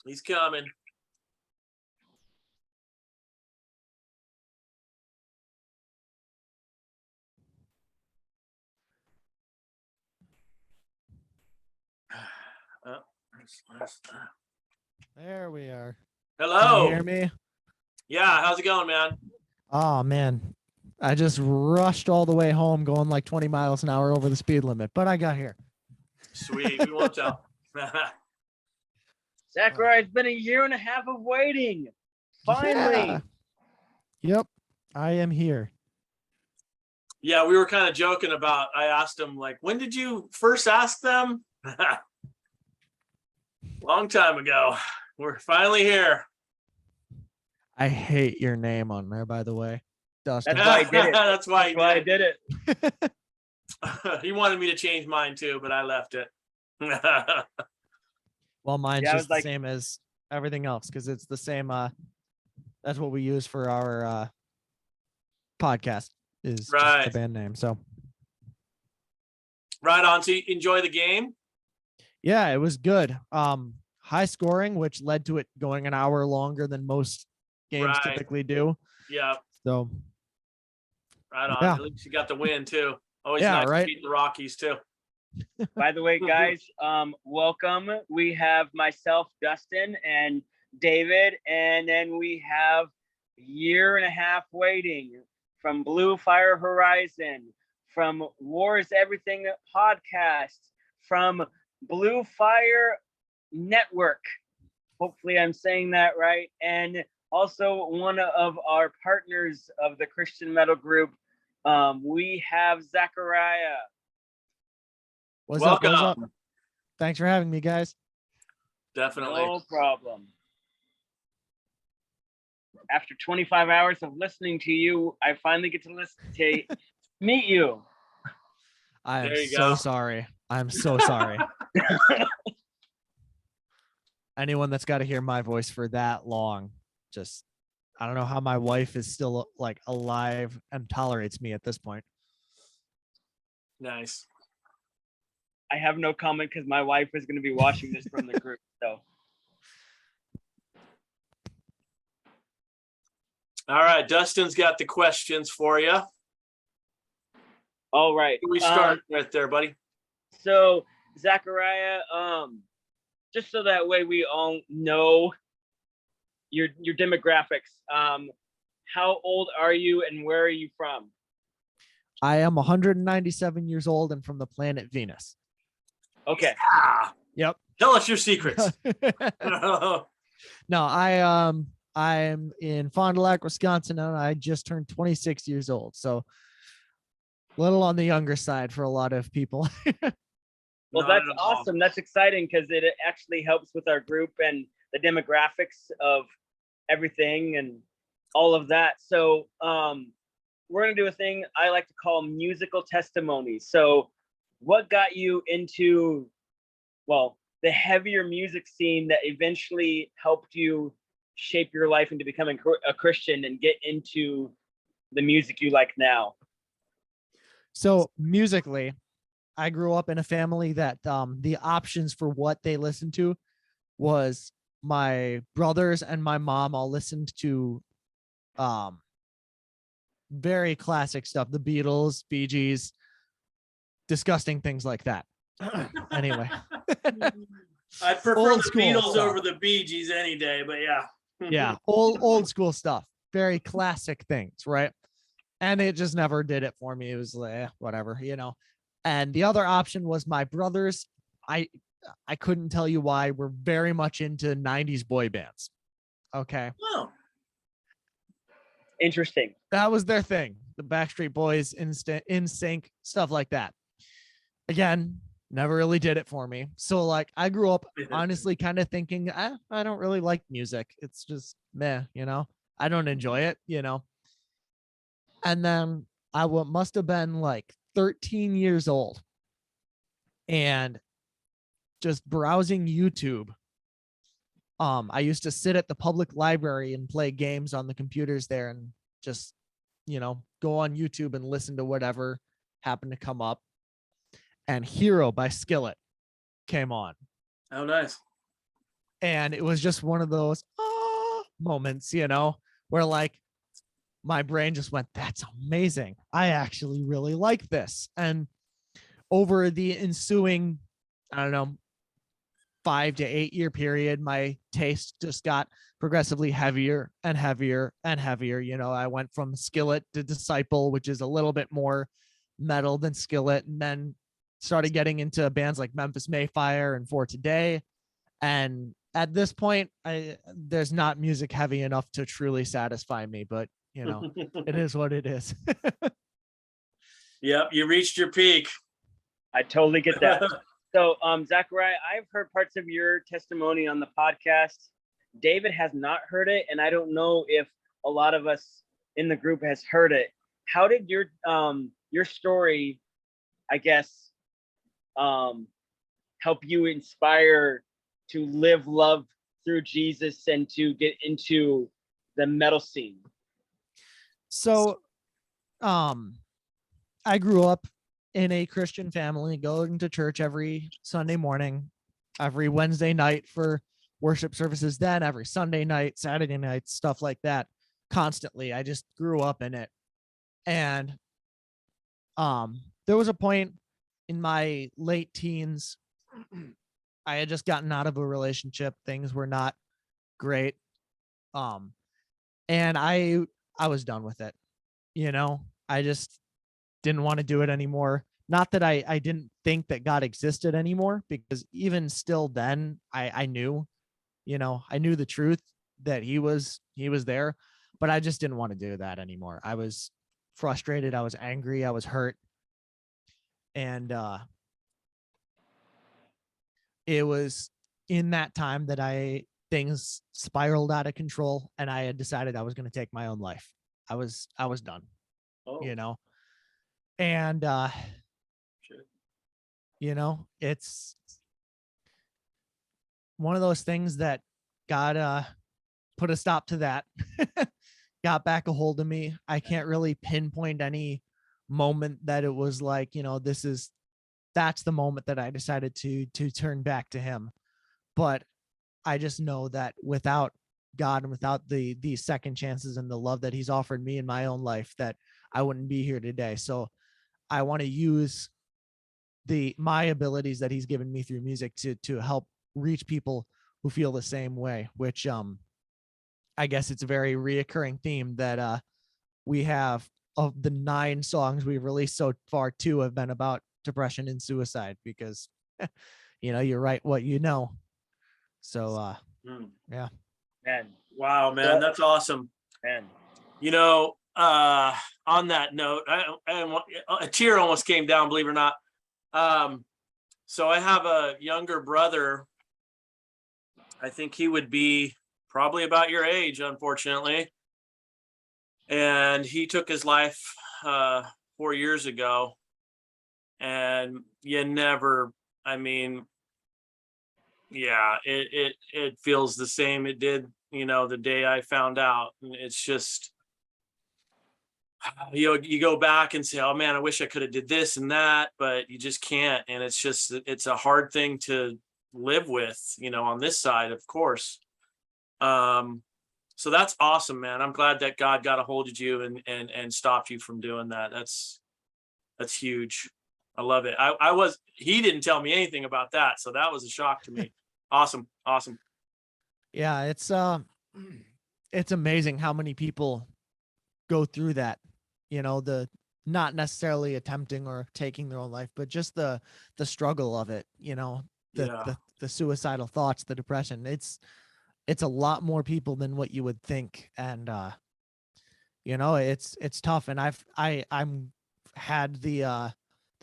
He's coming. There we are. Hello. Can you hear me? Yeah, how's it going, man? Oh man, I just rushed all the way home going like 20 miles an hour over the speed limit, but I got here. Sweet. We won't tell. Zachariah, it's been a year and a half of waiting. Finally. Yeah. Yep, I am here. Yeah, we were kind of joking about, I asked him, like, when did you first ask them? Long time ago. We're finally here. I hate your name on there, by the way, Dustin. That's why I did it. That's why I did it. He wanted me to change mine too, but I left it. Well, mine's Yeah, just the same as everything else because it's the same. That's what we use for our podcast is Right. just the band name. So right on. So you enjoy the game? yeah, it was good. High scoring, which led to it going an hour longer than most games Right. typically do. Yeah. So Right on. Yeah. At least you got the win too. Always Yeah, nice right. to beat the Rockies too. By the way, guys, welcome. We have myself, Dustin, and David, and then we have a year and a half waiting from Blue Fire Horizon, from Wars Everything podcast, from Blue Fire Network. Hopefully I'm saying that right. And also one of our partners of the Christian metal group, we have Zachariah. what's Welcome. up? What's up? Thanks for having me, guys. Definitely. No problem. After 25 hours of listening to you, I finally get to listen to meet you. I am There you so go. sorry. I'm so sorry. Anyone that's got to hear my voice for that long, just I don't know how my wife is still like alive and tolerates me at this point. Nice. I have no comment because my wife is going to be watching this from the group. So All right. Dustin's got the questions for you. all right. We start right there, buddy. So Zachariah, just so that way we all know your demographics. How old are you and where are you from? I am 197 years old and from the planet Venus. Okay. Ah, Yep. tell us your secrets. No, I'm in Fond du Lac, Wisconsin, and I just turned 26 years old. So a little on the younger side for a lot of people. Well, Not that's at all. awesome. That's exciting because it actually helps with our group and the demographics of everything and all of that. So we're going to do a thing I like to call musical testimonies. So what got you into, well, the heavier music scene that eventually helped you shape your life into becoming a Christian and get into the music you like now? So musically, I grew up in a family that the options for what they listened to was my brothers and my mom all listened to very classic stuff, the Beatles, Bee Gees, disgusting things like that. Anyway. I prefer Old the school Beatles stuff. over the Bee Gees any day, but yeah. Yeah, old school stuff, very classic things, right? And it just never did it for me. It was like whatever, you know. And the other option was my brothers. I couldn't tell you why. We're very much into 90s boy bands. Okay. Oh, Interesting. That was their thing. The Backstreet Boys, NSYNC, stuff like that. Again, never really did it for me. So like I grew up honestly kind of thinking, I don't really like music. It's just meh, you know. I don't enjoy it, you know. And then I must have been like 13 years old and just browsing YouTube. I used to sit at the public library and play games on the computers there and just, you know, go on YouTube and listen to whatever happened to come up. And Hero by Skillet came on. oh, nice. And it was just one of those moments, you know, where like my brain just went, that's amazing. I actually really like this. And over the ensuing, I don't know, 5 to 8 year period, my taste just got progressively heavier and heavier and heavier. You know, I went from Skillet to Disciple, which is a little bit more metal than Skillet, and then started getting into bands like Memphis Mayfire and For Today. And at this point, there's not music heavy enough to truly satisfy me, but you know, it is what it is. Yep, you reached your peak. I totally get that. So, Zachariah, I've heard parts of your testimony on the podcast. David has not heard it, and I don't know if a lot of us in the group has heard it. How did your story, I guess, help you inspire to live love through Jesus and to get into the metal scene? So, I grew up in a Christian family, going to church every Sunday morning, every Wednesday night for worship services, then every Sunday night, Saturday night, stuff like that, constantly. I just grew up in it. And there was a point in my late teens, I had just gotten out of a relationship. Things were not great. And I was done with it. You know, I just didn't want to do it anymore. Not that I didn't think that God existed anymore, because even still then I knew, you know, I knew the truth that he was there, but I just didn't want to do that anymore. I was frustrated. I was angry. I was hurt. And it was in that time that things spiraled out of control, and I had decided I was going to take my own life. I was done, you know, and you know, it's one of those things that God put a stop to that, got back a hold of me. I can't really pinpoint any moment that it was like, you know, that's the moment that I decided to turn back to him. But I just know that without God and without these second chances and the love that he's offered me in my own life, that I wouldn't be here today. So I want to use my abilities that he's given me through music to help reach people who feel the same way, which I guess it's a very reoccurring theme that we have. Of the 9 songs we've released so far, 2 have been about depression and suicide, because you know, you're right what you know. So yeah. Man. Wow, man, that's awesome. Man. You know, on that note, a tear almost came down, believe it or not. So I have a younger brother. I think he would be probably about your age, unfortunately. And he took his life 4 years ago. And you never, I mean, yeah, it feels the same it did, you know, the day I found out. And it's just, you go back and say, oh man, I wish I could have did this and that, but you just can't. And it's a hard thing to live with, you know, on this side, of course. So that's awesome, man. I'm glad that God got a hold of you and stopped you from doing that. That's huge. I love it. He didn't tell me anything about that, so that was a shock to me. Awesome. Yeah, it's amazing how many people go through that, you know, the not necessarily attempting or taking their own life, but just the struggle of it, you know, the suicidal thoughts, the depression. It's a lot more people than what you would think. And you know, it's tough. And I'm had the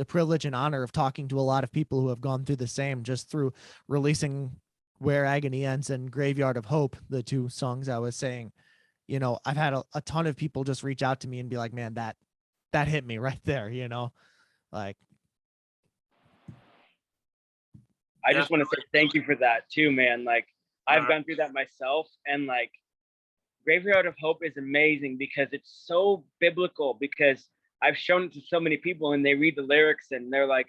privilege and honor of talking to a lot of people who have gone through the same, just through releasing Where Agony Ends and Graveyard of Hope, the 2 songs I was saying. You know, I've had a ton of people just reach out to me and be like, man, that hit me right there, you know, like. I just want to say thank you for that too, man. Like, I've gone through that myself, and like Graveyard of Hope is amazing because it's so biblical, because I've shown it to so many people and they read the lyrics and they're like,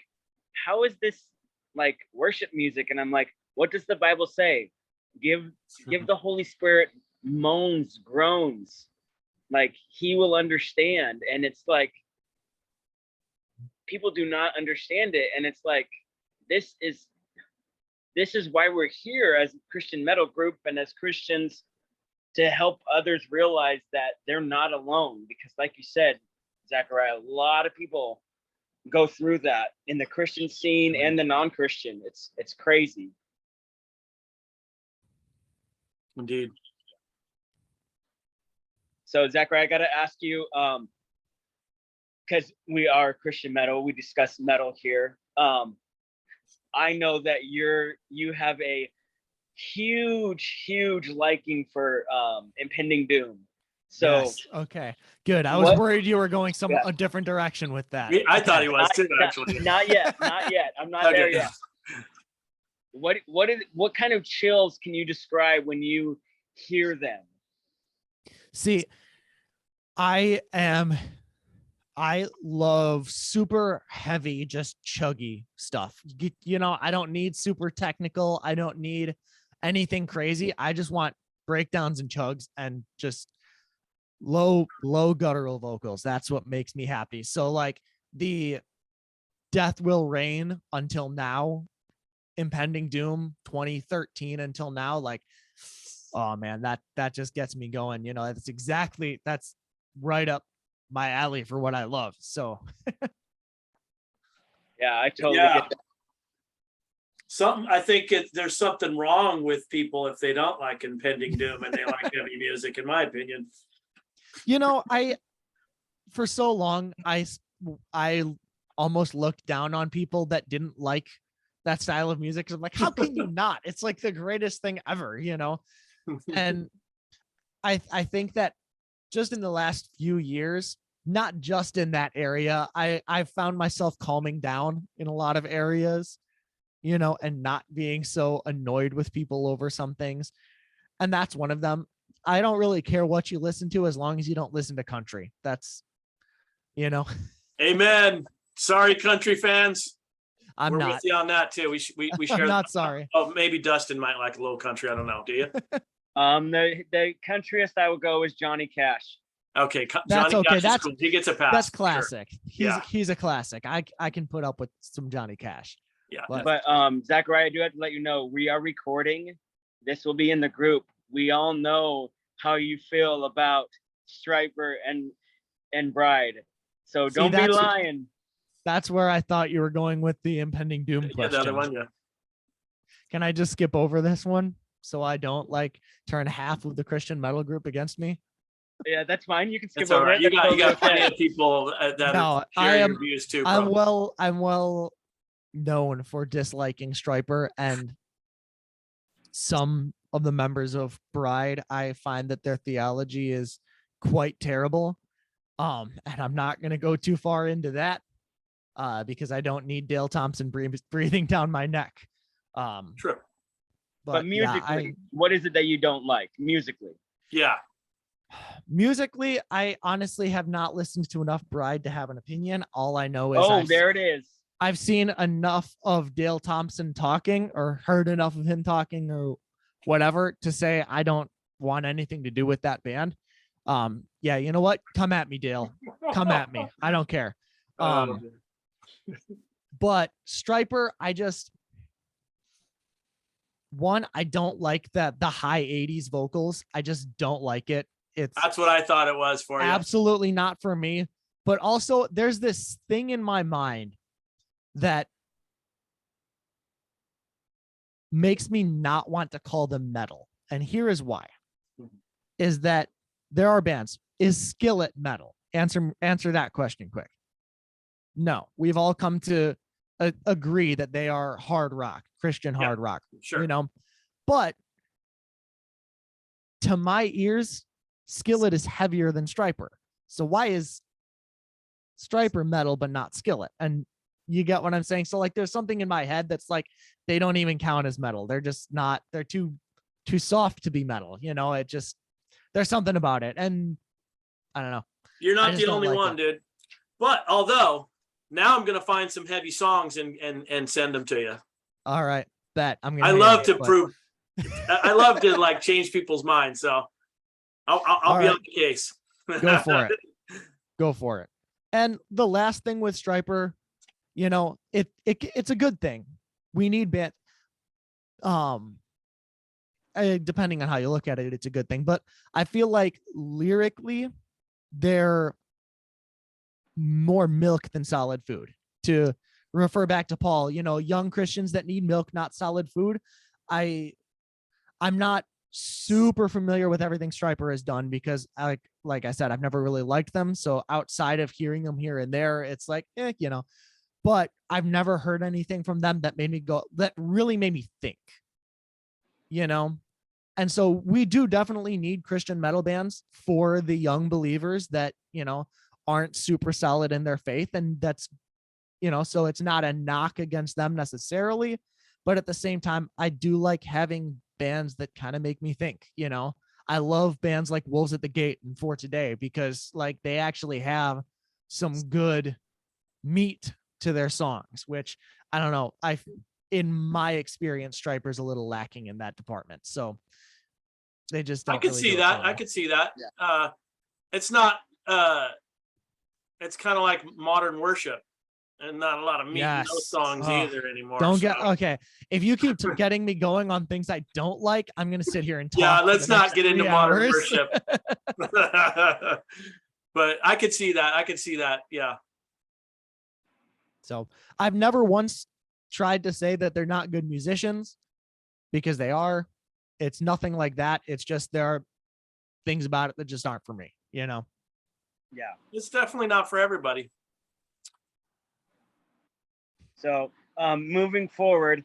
how is this like worship music? And I'm like, what does the Bible say? Give the Holy Spirit moans, groans, like he will understand. And it's like people do not understand it, and it's like this is why we're here as a Christian metal group and as Christians, to help others realize that they're not alone. Because like you said, Zachariah, a lot of people go through that in the Christian scene and the non-Christian. It's crazy. Indeed. So Zachariah, I got to ask you, because we are Christian metal, we discuss metal here. I know that you have a huge liking for impending doom. So yes. Okay, good. I was worried you were going a different direction with that. I thought he was too, actually. Not yet. I'm not there yet. What kind of chills can you describe when you hear them? See, I love super heavy, just chuggy stuff. You know, I don't need super technical. I don't need anything crazy. I just want breakdowns and chugs and just low guttural vocals. That's what makes me happy. So like the Death Will Reign until now, Impending Doom 2013 until now, like, oh man, that just gets me going. You know, that's right up my alley for what I love. So yeah, I totally get that. I think there's something wrong with people if they don't like Impending Doom and they like heavy music, in my opinion. You know, for so long, I almost looked down on people that didn't like that style of music. 'Cause I'm like, how can you not? It's like the greatest thing ever, you know? And I think that just in the last few years, not just in that area, I've found myself calming down in a lot of areas, you know, and not being so annoyed with people over some things. And that's one of them. I don't really care what you listen to as long as you don't listen to country. That's, you know. Amen. Sorry, country fans. We're not with you on that too. We share. I'm not sorry. Oh, maybe Dustin might like a little country. I don't know. Do you? The countryest I would go is Johnny Cash. Okay, that's Johnny okay. Cash cool. He gets a pass. That's classic. Sure. He's a classic. I can put up with some Johnny Cash. Yeah. But Zachariah, I do have to let you know, we are recording. This will be in the group. We all know how you feel about Striper and Bride. So don't be lying. That's where I thought you were going with the Impending Doom question. The other one, yeah. Can I just skip over this one so I don't like turn half of the Christian metal group against me? Yeah, that's fine. You can skip that's over right. it. You got plenty of people that are sharing your views too. I'm well known for disliking Striper, and some of the members of Bride, I find that their theology is quite terrible. And I'm not going to go too far into that because I don't need Dale Thompson breathing down my neck. True. But musically, what is it that you don't like musically? Yeah. Musically, I honestly have not listened to enough Bride to have an opinion. All I know is there it is. I've seen enough of Dale Thompson talking or heard enough of him talking or whatever to say I don't want anything to do with that band. Yeah, you know what? Come at me, Dale. Come at me. I don't care. But Striper, I don't like the high 80s vocals. I just don't like it. That's what I thought it was for you. Absolutely not for me. But also there's this thing in my mind that makes me not want to call them metal. And here is why. Is that there are bands. Is Skillet metal? Answer that question quick. No, we've all come to agree that they are hard rock, Christian hard rock. Sure. You know, but to my ears, Skillet is heavier than Striper. So why is Striper metal but not Skillet? And you get what I'm saying? So like there's something in my head that's like they don't even count as metal. They're just not, they're too soft to be metal. You know, there's something about it. And I don't know. You're not the only one, dude. But although now I'm gonna find some heavy songs and send them to you. All right. Bet. I love to prove I love to like change people's minds. So I'll be on the case. Go for it. Go for it. And the last thing with Striper, you know, it's a good thing. We need band. Depending on how you look at it, it's a good thing. But I feel like lyrically, they're more milk than solid food. To refer back to Paul, you know, young Christians that need milk, not solid food. I'm not super familiar with everything Striper has done because like I said, I've never really liked them. So outside of hearing them here and there, it's like, you know, but I've never heard anything from them that really made me think, you know? And so we do definitely need Christian metal bands for the young believers that, you know, aren't super solid in their faith. And that's, you know, so it's not a knock against them necessarily, but at the same time, I do like having bands that kind of make me think, you know. I love bands like Wolves at the Gate and For Today because like they actually have some good meat to their songs, which I don't know. In my experience, Striper's a little lacking in that department. So they just don't. I could really see do it that. for me. I could see that. Yeah. It's not. It's kind of like modern worship, and not a lot of meat in those songs either anymore. Don't get okay. If you keep getting me going on things I don't like, I'm gonna sit here and talk. Yeah, let's not get into modern hours. worship. But I could see that. I could see that. Yeah. So I've never once tried to say that they're not good musicians because they are. It's nothing like that. It's just there are things about it that just aren't for me, you know? Yeah. It's definitely not for everybody. So moving forward,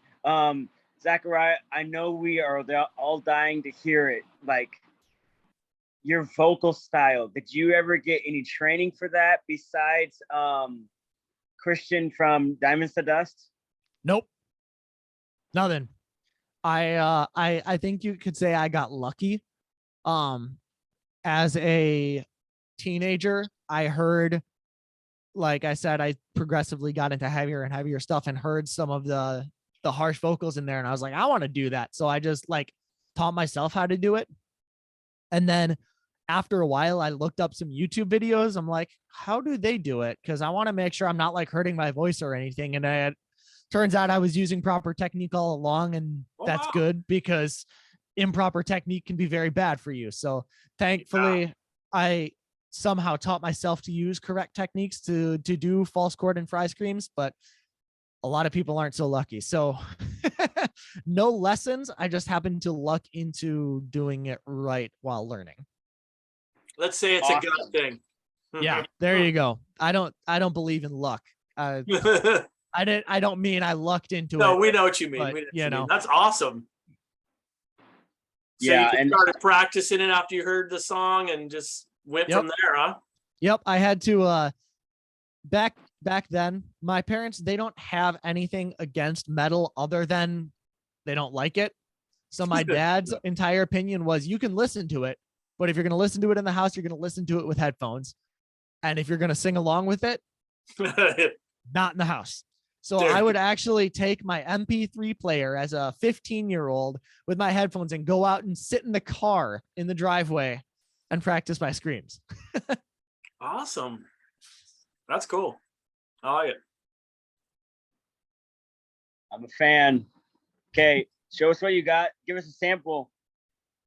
Zachariah, I know we are all dying to hear it. Like your vocal style. Did you ever get any training for that besides Christian from Diamonds to Dust? Nope. Nothing. I think you could say I got lucky. As a teenager, I heard, like I said, I progressively got into heavier and heavier stuff and heard some of the harsh vocals in there. And I was like, I want to do that. So I just like taught myself how to do it. And then after a while, I looked up some YouTube videos. I'm like, how do they do it? Because I want to make sure I'm not like hurting my voice or anything. And turns out I was using proper technique all along. And that's good because improper technique can be very bad for you. So thankfully, I somehow taught myself to use correct techniques to do false chord and fry screams, but a lot of people aren't so lucky. So no lessons. I just happened to luck into doing it right while learning. Let's say it's Awesome. a good thing. Yeah, there you go. I don't believe in luck. I don't mean I lucked into it. No, we know what you mean. But, We know what you you know. mean. That's awesome. So Yeah, you just and- started practicing it after you heard the song and just went from there, huh? Yep, I had to back then, my parents, they don't have anything against metal other than they don't like it. So my dad's entire opinion was you can listen to it, but if you're going to listen to it in the house, you're going to listen to it with headphones. And if you're going to sing along with it, not in the house. So I would actually take my MP3 player as a 15-year-old with my headphones and go out and sit in the car in the driveway and practice my screams. Awesome. That's cool. I like it. I'm a fan. Okay, show us what you got. Give us a sample.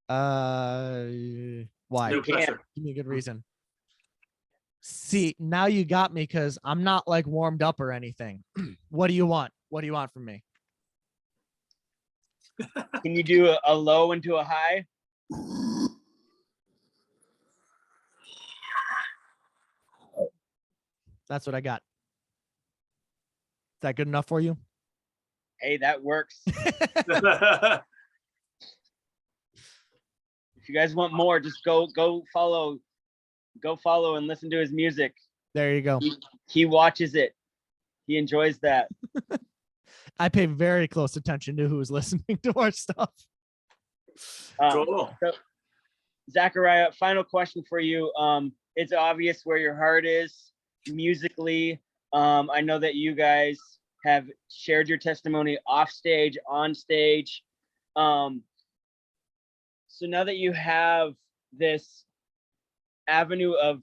Why? No pressure. Give me a good reason. See, now you got me because I'm not like warmed up or anything. What do you want? What do you want from me? Can you do a low into a high? That's what I got. Is that good enough for you? Hey, that works. If you guys want more, just go follow and listen to his music. There you go. He watches it. He enjoys that. I pay very close attention to who's listening to our stuff. Cool. So, Zachariah, final question for you. It's obvious where your heart is musically. I know that you guys have shared your testimony off stage, on stage. so now that you have this avenue of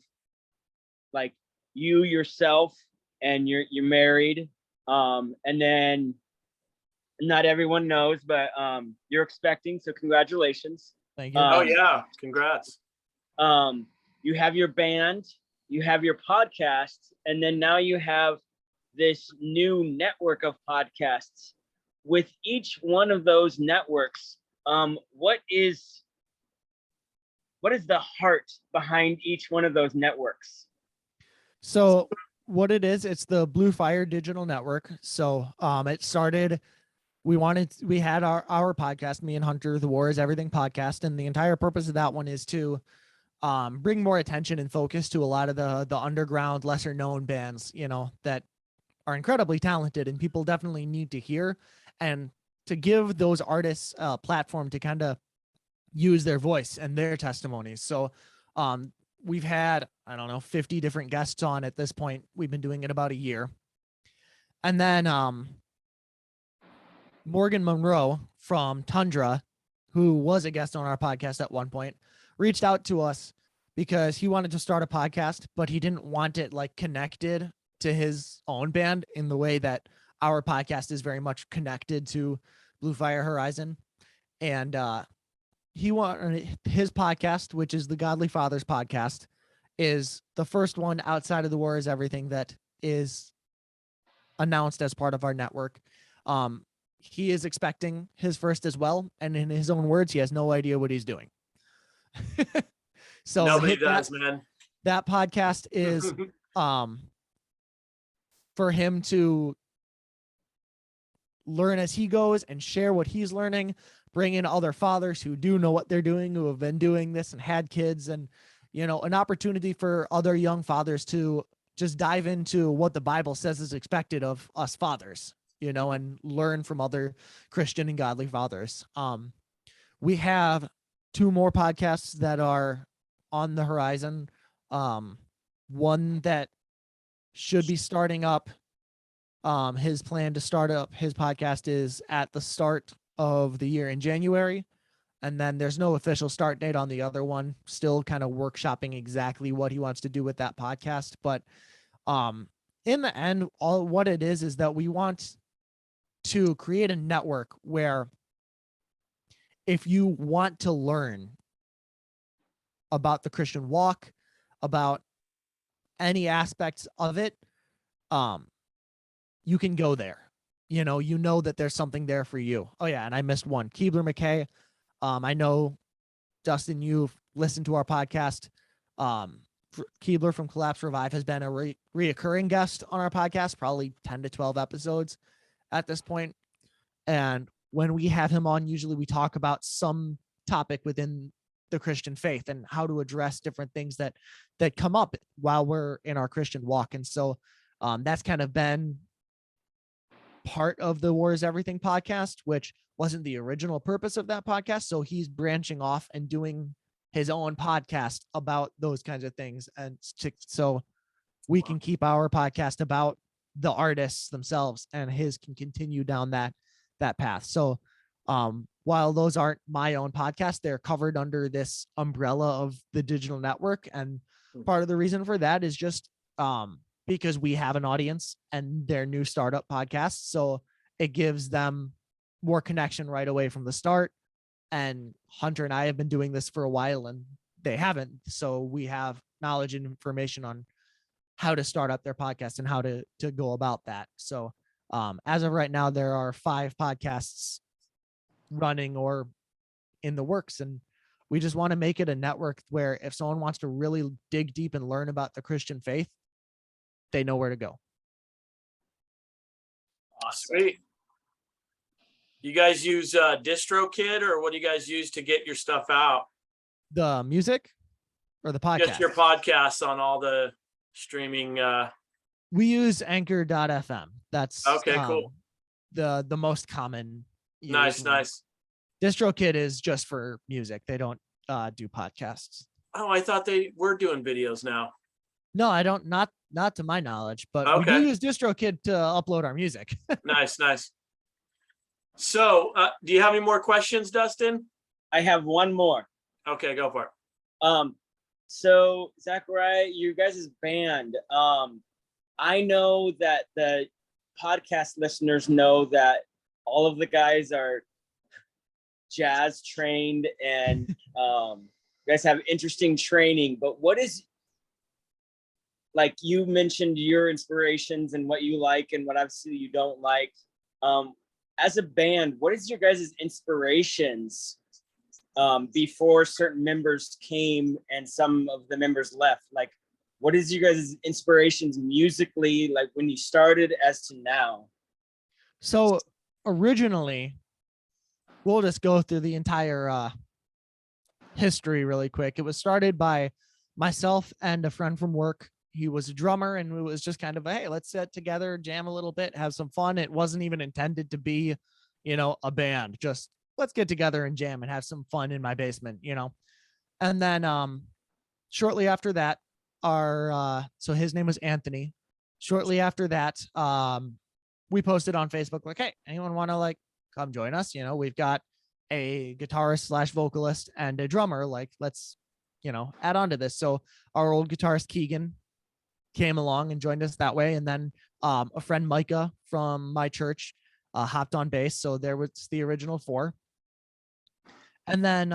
like you yourself and you're married, and then not everyone knows, but you're expecting, so congratulations. Thank you. Oh yeah, congrats. You have your band, you have your podcast, and then now you have this new network of podcasts. With each one of those networks, what is the heart behind each one of those networks? So what it is, it's the Blue Fire Digital Network. So it started, we had our podcast, me and Hunter, the War is Everything podcast, and the entire purpose of that one is to bring more attention and focus to a lot of the underground, lesser known bands, you know, that are incredibly talented and people definitely need to hear, and to give those artists a platform to kind of use their voice and their testimonies. So we've had, I don't know, 50 different guests on at this point. We've been doing it about a year. And then Morgan Monroe from Tundra, who was a guest on our podcast at one point, reached out to us because he wanted to start a podcast, but he didn't want it like connected to his own band in the way that our podcast is very much connected to Blue Fire Horizon. And he wanted his podcast, which is the Godly Fathers podcast, is the first one outside of the War is Everything that is announced as part of our network. He is expecting his first as well, and in his own words, he has no idea what he's doing. So nobody does, man. That podcast is for him to learn as he goes and share what he's learning, bring in other fathers who do know what they're doing, who have been doing this and had kids, and, you know, an opportunity for other young fathers to just dive into what the Bible says is expected of us fathers, you know, and learn from other Christian and godly fathers. We have 2 more podcasts that are on the horizon. One that should be starting up. His plan to start up his podcast is at the start of the year in January. And then there's no official start date on the other one, still kind of workshopping exactly what he wants to do with that podcast. But in the end, all what it is that we want to create a network where if you want to learn about the Christian walk, about any aspects of it, you can go there. You know that there's something there for you. Oh yeah, and I missed one. Keebler McKay. I know, Dustin, you've listened to our podcast. Keebler from Collapse Revive has been a reoccurring guest on our podcast, probably 10 to 12 episodes at this point. And when we have him on, usually we talk about some topic within the Christian faith and how to address different things that come up while we're in our Christian walk. And so that's kind of been part of the War is Everything podcast, which wasn't the original purpose of that podcast. So he's branching off and doing his own podcast about those kinds of things. And so we can keep our podcast about the artists themselves, and his can continue down that path. So while those aren't my own podcast, they're covered under this umbrella of the digital network. And part of the reason for that is just because we have an audience and they're new startup podcasts. So it gives them more connection right away from the start. And Hunter and I have been doing this for a while and they haven't. So we have knowledge and information on how to start up their podcast and how to go about that. So as of right now, there are 5 podcasts running or in the works. And we just want to make it a network where if someone wants to really dig deep and learn about the Christian faith, they know where to go. Awesome. Sweet. You guys use DistroKid, or what do you guys use to get your stuff out? The music or the podcast? Just your podcasts on all the streaming. We use anchor.fm. That's okay, cool. The most common. Nice. DistroKid is just for music. They don't do podcasts. Oh, I thought they were doing videos now. No, I don't. Not to my knowledge, but okay. We do use DistroKid to upload our music. Nice. So, do you have any more questions, Dustin? I have one more. Okay, go for it. So Zachariah, you guys' band, I know that the podcast listeners know that all of the guys are jazz trained and you guys have interesting training, but what is, like you mentioned your inspirations and what you like and what obviously you don't like. As a band, what is your guys' inspirations before certain members came and some of the members left? Like, what is your guys' inspirations musically, like when you started as to now? So originally, we'll just go through the entire history really quick. It was started by myself and a friend from work. He was a drummer, and it was just kind of, hey, let's sit together, jam a little bit, have some fun. It wasn't even intended to be, a band. Just let's get together and jam and have some fun in my basement, And then shortly after that, so his name was Anthony. Shortly after that, we posted on Facebook like, hey, anyone want to like come join us? We've got a guitarist / vocalist and a drummer. Like, let's, add on to this. So our old guitarist Keegan came along and joined us that way. And then a friend Micah from my church hopped on bass. So there was the original 4. And then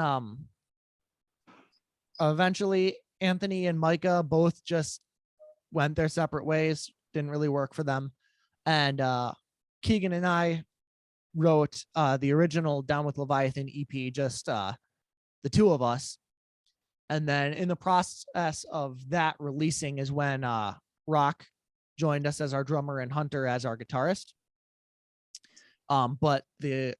eventually Anthony and Micah both just went their separate ways. Didn't really work for them. And Keegan and I wrote the original Down with Leviathan EP, just the 2 of us. And then in the process of that releasing is when Rock joined us as our drummer and Hunter as our guitarist. But the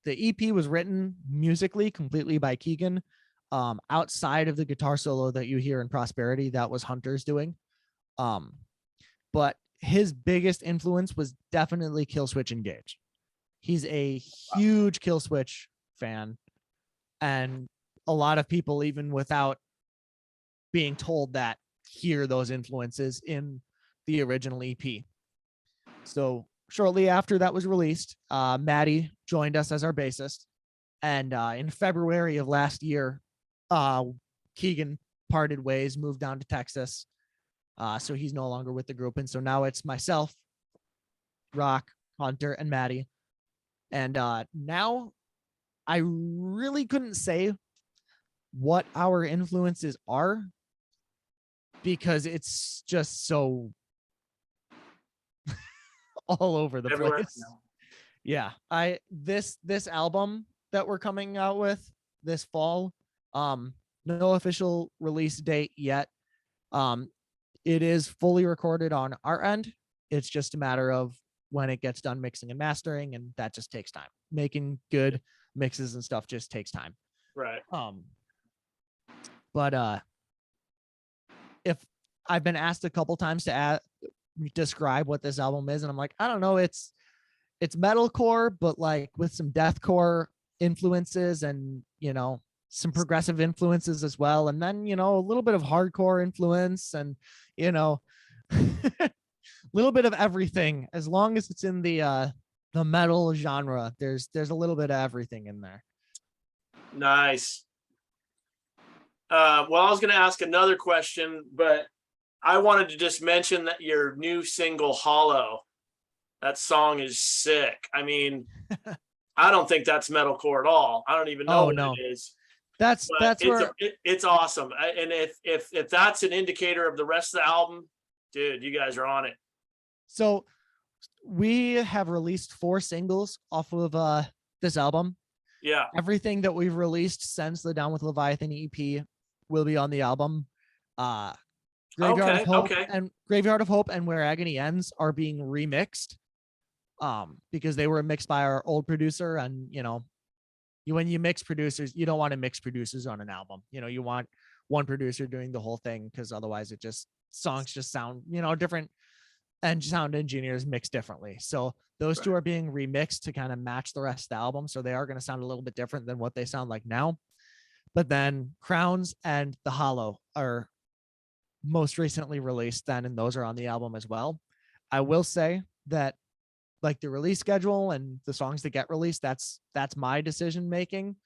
EP was written musically completely by Keegan. Outside of the guitar solo that you hear in Prosperity, that was Hunter's doing. But his biggest influence was definitely Killswitch Engage. He's a huge Killswitch fan, and a lot of people, even without being told that, hear those influences in the original EP. So shortly after that was released, Maddie joined us as our bassist. And in February of last year, Keegan parted ways, moved down to Texas. So he's no longer with the group. And so now it's myself, Rock, Hunter, and Maddie. And now I really couldn't say what our influences are, because it's just so all over the Everywhere. place. Yeah. This album that we're coming out with this fall, no official release date yet. It is fully recorded on our end. It's just a matter of when it gets done mixing and mastering, and that just takes time. Making good mixes and stuff just takes time. Right. But if I've been asked a couple times to describe what this album is, and I'm like, I don't know, it's metalcore, but like with some deathcore influences and some progressive influences as well, and then a little bit of hardcore influence, and a little bit of everything. As long as it's in the metal genre, there's a little bit of everything in there. Nice. Well, I was going to ask another question, but I wanted to just mention that your new single, Hollow, that song is sick. I mean, I don't think that's metalcore at all. I don't even know what it is. That's where it's awesome. And if that's an indicator of the rest of the album, dude, you guys are on it. So we have released 4 singles off of this album. Yeah. Everything that we've released since the Down with Leviathan EP will be on the album. Graveyard of Hope and Where Agony Ends are being remixed. Because they were mixed by our old producer, and when you mix producers, you don't want to mix producers on an album. You want one producer doing the whole thing, because otherwise songs just sound different, and sound engineers mix differently. So those 2 are being remixed to kind of match the rest of the album. So they are going to sound a little bit different than what they sound like now. But then Crowns and The Hollow are most recently released then, and those are on the album as well. I will say that like the release schedule and the songs that get released, that's my decision making.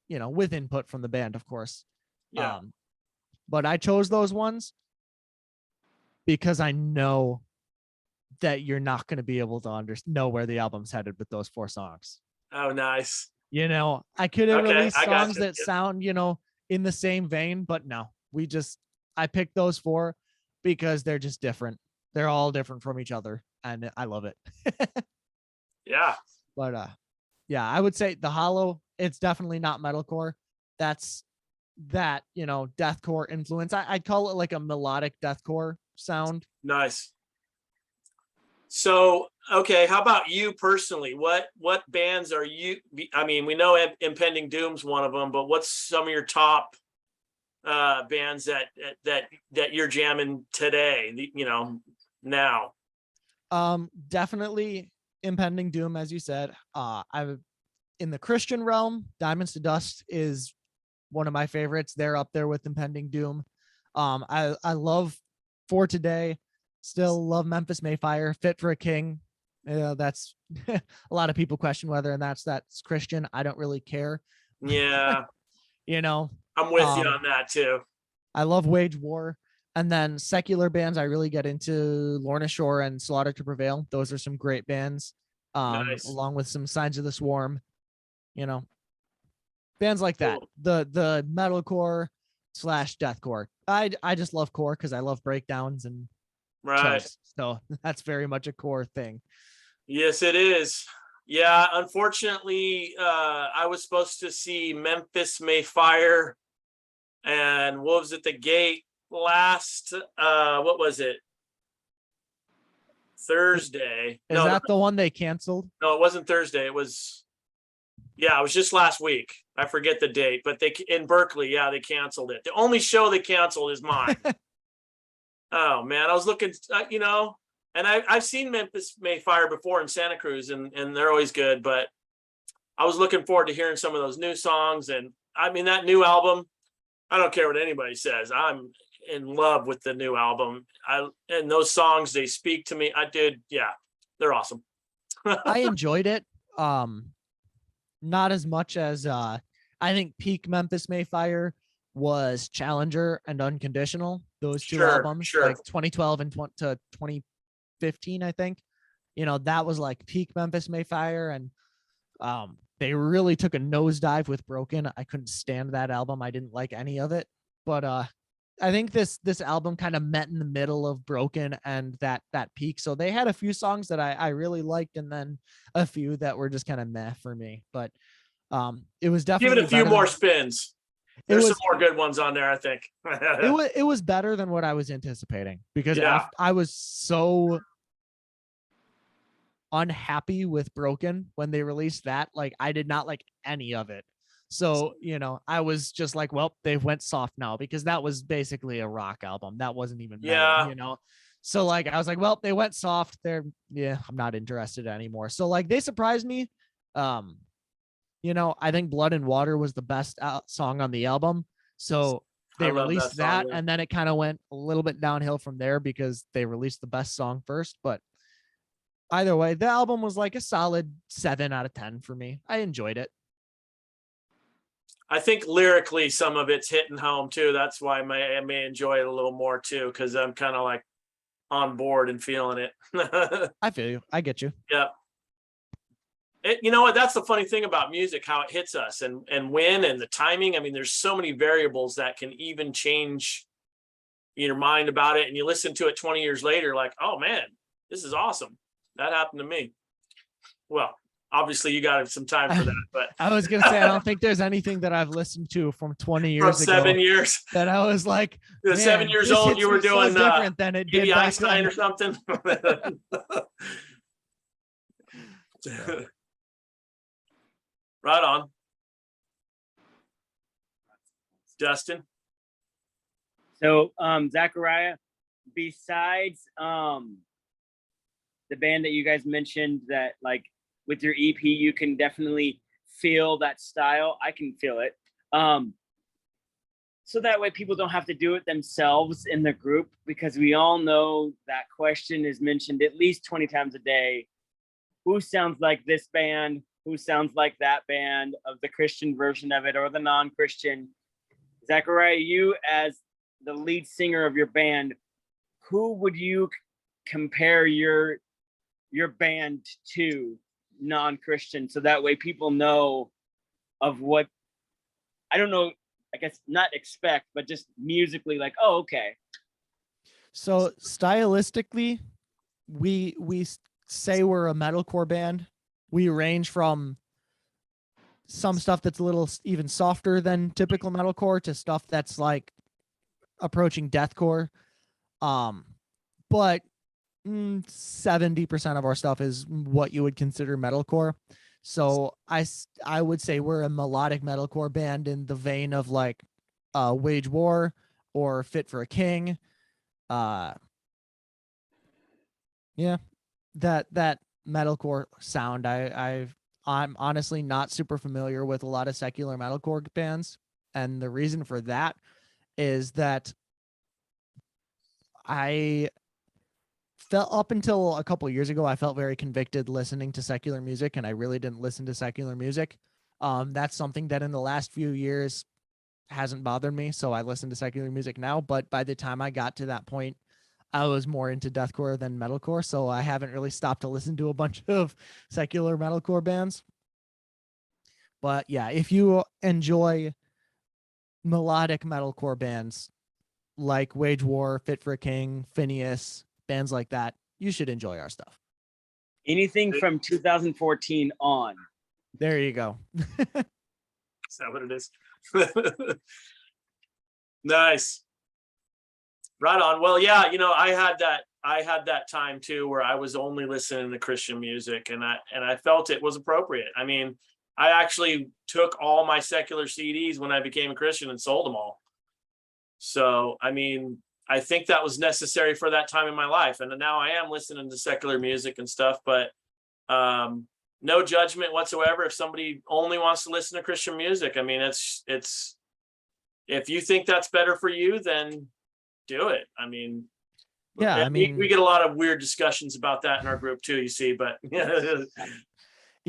with input from the band, of course. Yeah. But I chose those ones because I know that you're not going to be able to know where the album's headed with those 4 songs. Oh, nice. I could have Okay, released I got songs you. that Yep. sound, in the same vein, but no, I picked those 4 because they're just different. They're all different from each other, and I love it. Yeah. But yeah, I would say The Hollow, it's definitely not metalcore. That's that, deathcore influence. I'd call it like a melodic deathcore sound. Nice. So, okay, how about you personally? What bands are you? I mean, we know Impending Doom's one of them, but what's some of your top bands that you're jamming today? Now. Definitely Impending Doom, as you said. I've in the Christian realm, Diamonds to Dust is one of my favorites. They're up there with Impending Doom. I love For Today. Still love Memphis Mayfire. Fit for a King. That's a lot of people question whether that's Christian. I don't really care. Yeah. I'm with you on that too. I love Wage War. And then secular bands, I really get into Lorna Shore and Slaughter to Prevail. Those are some great bands. Nice. Along with some Signs of the Swarm. Bands like that. Cool. The metalcore / deathcore. I just love core because I love breakdowns and Right. chills. So that's very much a core thing. Yes, it is. Yeah, unfortunately, I was supposed to see Memphis Mayfire and Wolves at the Gate last what was it? Thursday. Is that the one they canceled? No, it wasn't Thursday. It was just last week. I forget the date, but they in Berkeley, they canceled it. The only show they canceled is mine. Oh man, I was looking, and I've seen Memphis Mayfire before in Santa Cruz, and they're always good. But I was looking forward to hearing some of those new songs, and I mean that new album. I don't care what anybody says. I'm in love with the new album. And those songs, they speak to me. They're awesome. I enjoyed it. Not as much as I think peak Memphis Mayfire was Challenger and Unconditional. Those two albums, like 2012 and to 2015, I think. That was like peak Memphis Mayfire, and they really took a nosedive with Broken. I couldn't stand that album. I didn't like any of it. But I think this album kind of met in the middle of Broken and that peak. So they had a few songs that I really liked, and then a few that were just kind of meh for me. But it was definitely give it a few more spins. There's some more good ones on there, I think. it was better than what I was anticipating, because I was so unhappy with Broken when they released that. Like, I did not like any of it. So, I was just like, well, they went soft now, because that was basically a rock album. That wasn't even metal, So like, I was like, well, they went soft. I'm not interested anymore. So like, they surprised me. I think Blood and Water was the best song on the album. So they released that, and then it kind of went a little bit downhill from there, because they released the best song first. But either way, the album was like a solid 7 out of 10 for me. I enjoyed it. I think lyrically, some of it's hitting home too. That's why I may enjoy it a little more too, because I'm kind of like on board and feeling it. I feel you. I get you. Yeah. You know what? That's the funny thing about music, how it hits us and when, and the timing. I mean, there's so many variables that can even change your mind about it. And you listen to it 20 years later, like, oh man, this is awesome. That happened to me. Well, obviously you got some time for that, but I was going to say, I don't think there's anything that I've listened to from 20 years ago. 7 years. That I was like, 7 years old, you were doing so different than it did Einstein or something. Right on. Dustin. So, Zachariah, besides the band that you guys mentioned, that like with your EP, you can definitely feel that style. I can feel it. So that way people don't have to do it themselves in the group, because we all know that question is mentioned at least 20 times a day. Who sounds like this band? who sounds like that band, of the Christian version of it or the non-Christian. Zachariah, you as the lead singer of your band, who would you compare your band to non-Christian, so that way people know of what, I don't know, I guess not expect, but just musically, like, oh, okay. So stylistically, we say we're a metalcore band. We range from some stuff that's a little even softer than typical metalcore to stuff that's like approaching deathcore. But 70% of our stuff is what you would consider metalcore. So I would say we're a melodic metalcore band in the vein of like Wage War or Fit for a King. Yeah, that metalcore sound. I'm honestly not super familiar with a lot of secular metalcore bands, and the reason for that is that I felt, up until a couple of years ago, I felt very convicted listening to secular music, and I really didn't listen to secular music. That's something that in the last few years hasn't bothered me, so I listen to secular music now. But by the time I got to that point, I was more into deathcore than metalcore, so I haven't really stopped to listen to a bunch of secular metalcore bands. But yeah, if you enjoy melodic metalcore bands like Wage War, Fit for a King, Phineas, bands like that, you should enjoy our stuff. Anything from 2014 on. There you go. Is that what it is? Nice. Right on. Well, yeah, I had that time too where I was only listening to Christian music, and I felt it was appropriate. I mean, I actually took all my secular CDs when I became a Christian and sold them all. So, I mean, I think that was necessary for that time in my life. And now I am listening to secular music and stuff, but no judgment whatsoever if somebody only wants to listen to Christian music. I mean, it's if you think that's better for you, then do it. I mean, yeah, I mean, we get a lot of weird discussions about that in our group too, you see, but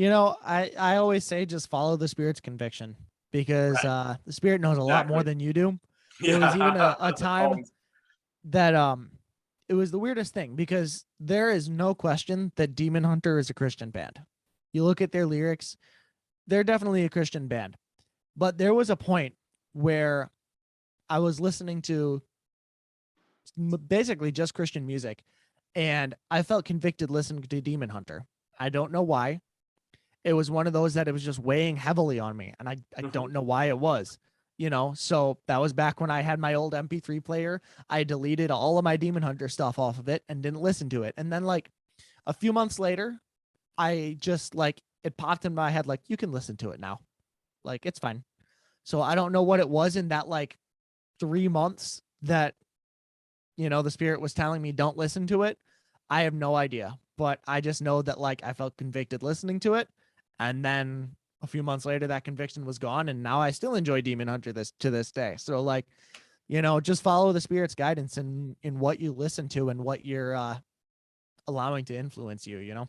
I always say just follow the Spirit's conviction, because the Spirit knows a lot more than you do. There was even a time that it was the weirdest thing, because there is no question that Demon Hunter is a Christian band. You look at their lyrics, they're definitely a Christian band. But there was a point where I was listening to basically just Christian music, and I felt convicted listening to Demon Hunter. I don't know why. It was one of those that it was just weighing heavily on me, and I don't know why it was. So that was back when I had my old MP3 player. I deleted all of my Demon Hunter stuff off of it and didn't listen to it. And then like a few months later, I just like, it popped in my head, like, you can listen to it now. Like, it's fine. So I don't know what it was in that like 3 months that, the Spirit was telling me don't listen to it. I have no idea, but I just know that like I felt convicted listening to it. And then a few months later, that conviction was gone, and now I still enjoy Demon Hunter to this day. So like, just follow the Spirit's guidance in what you listen to and what you're allowing to influence you.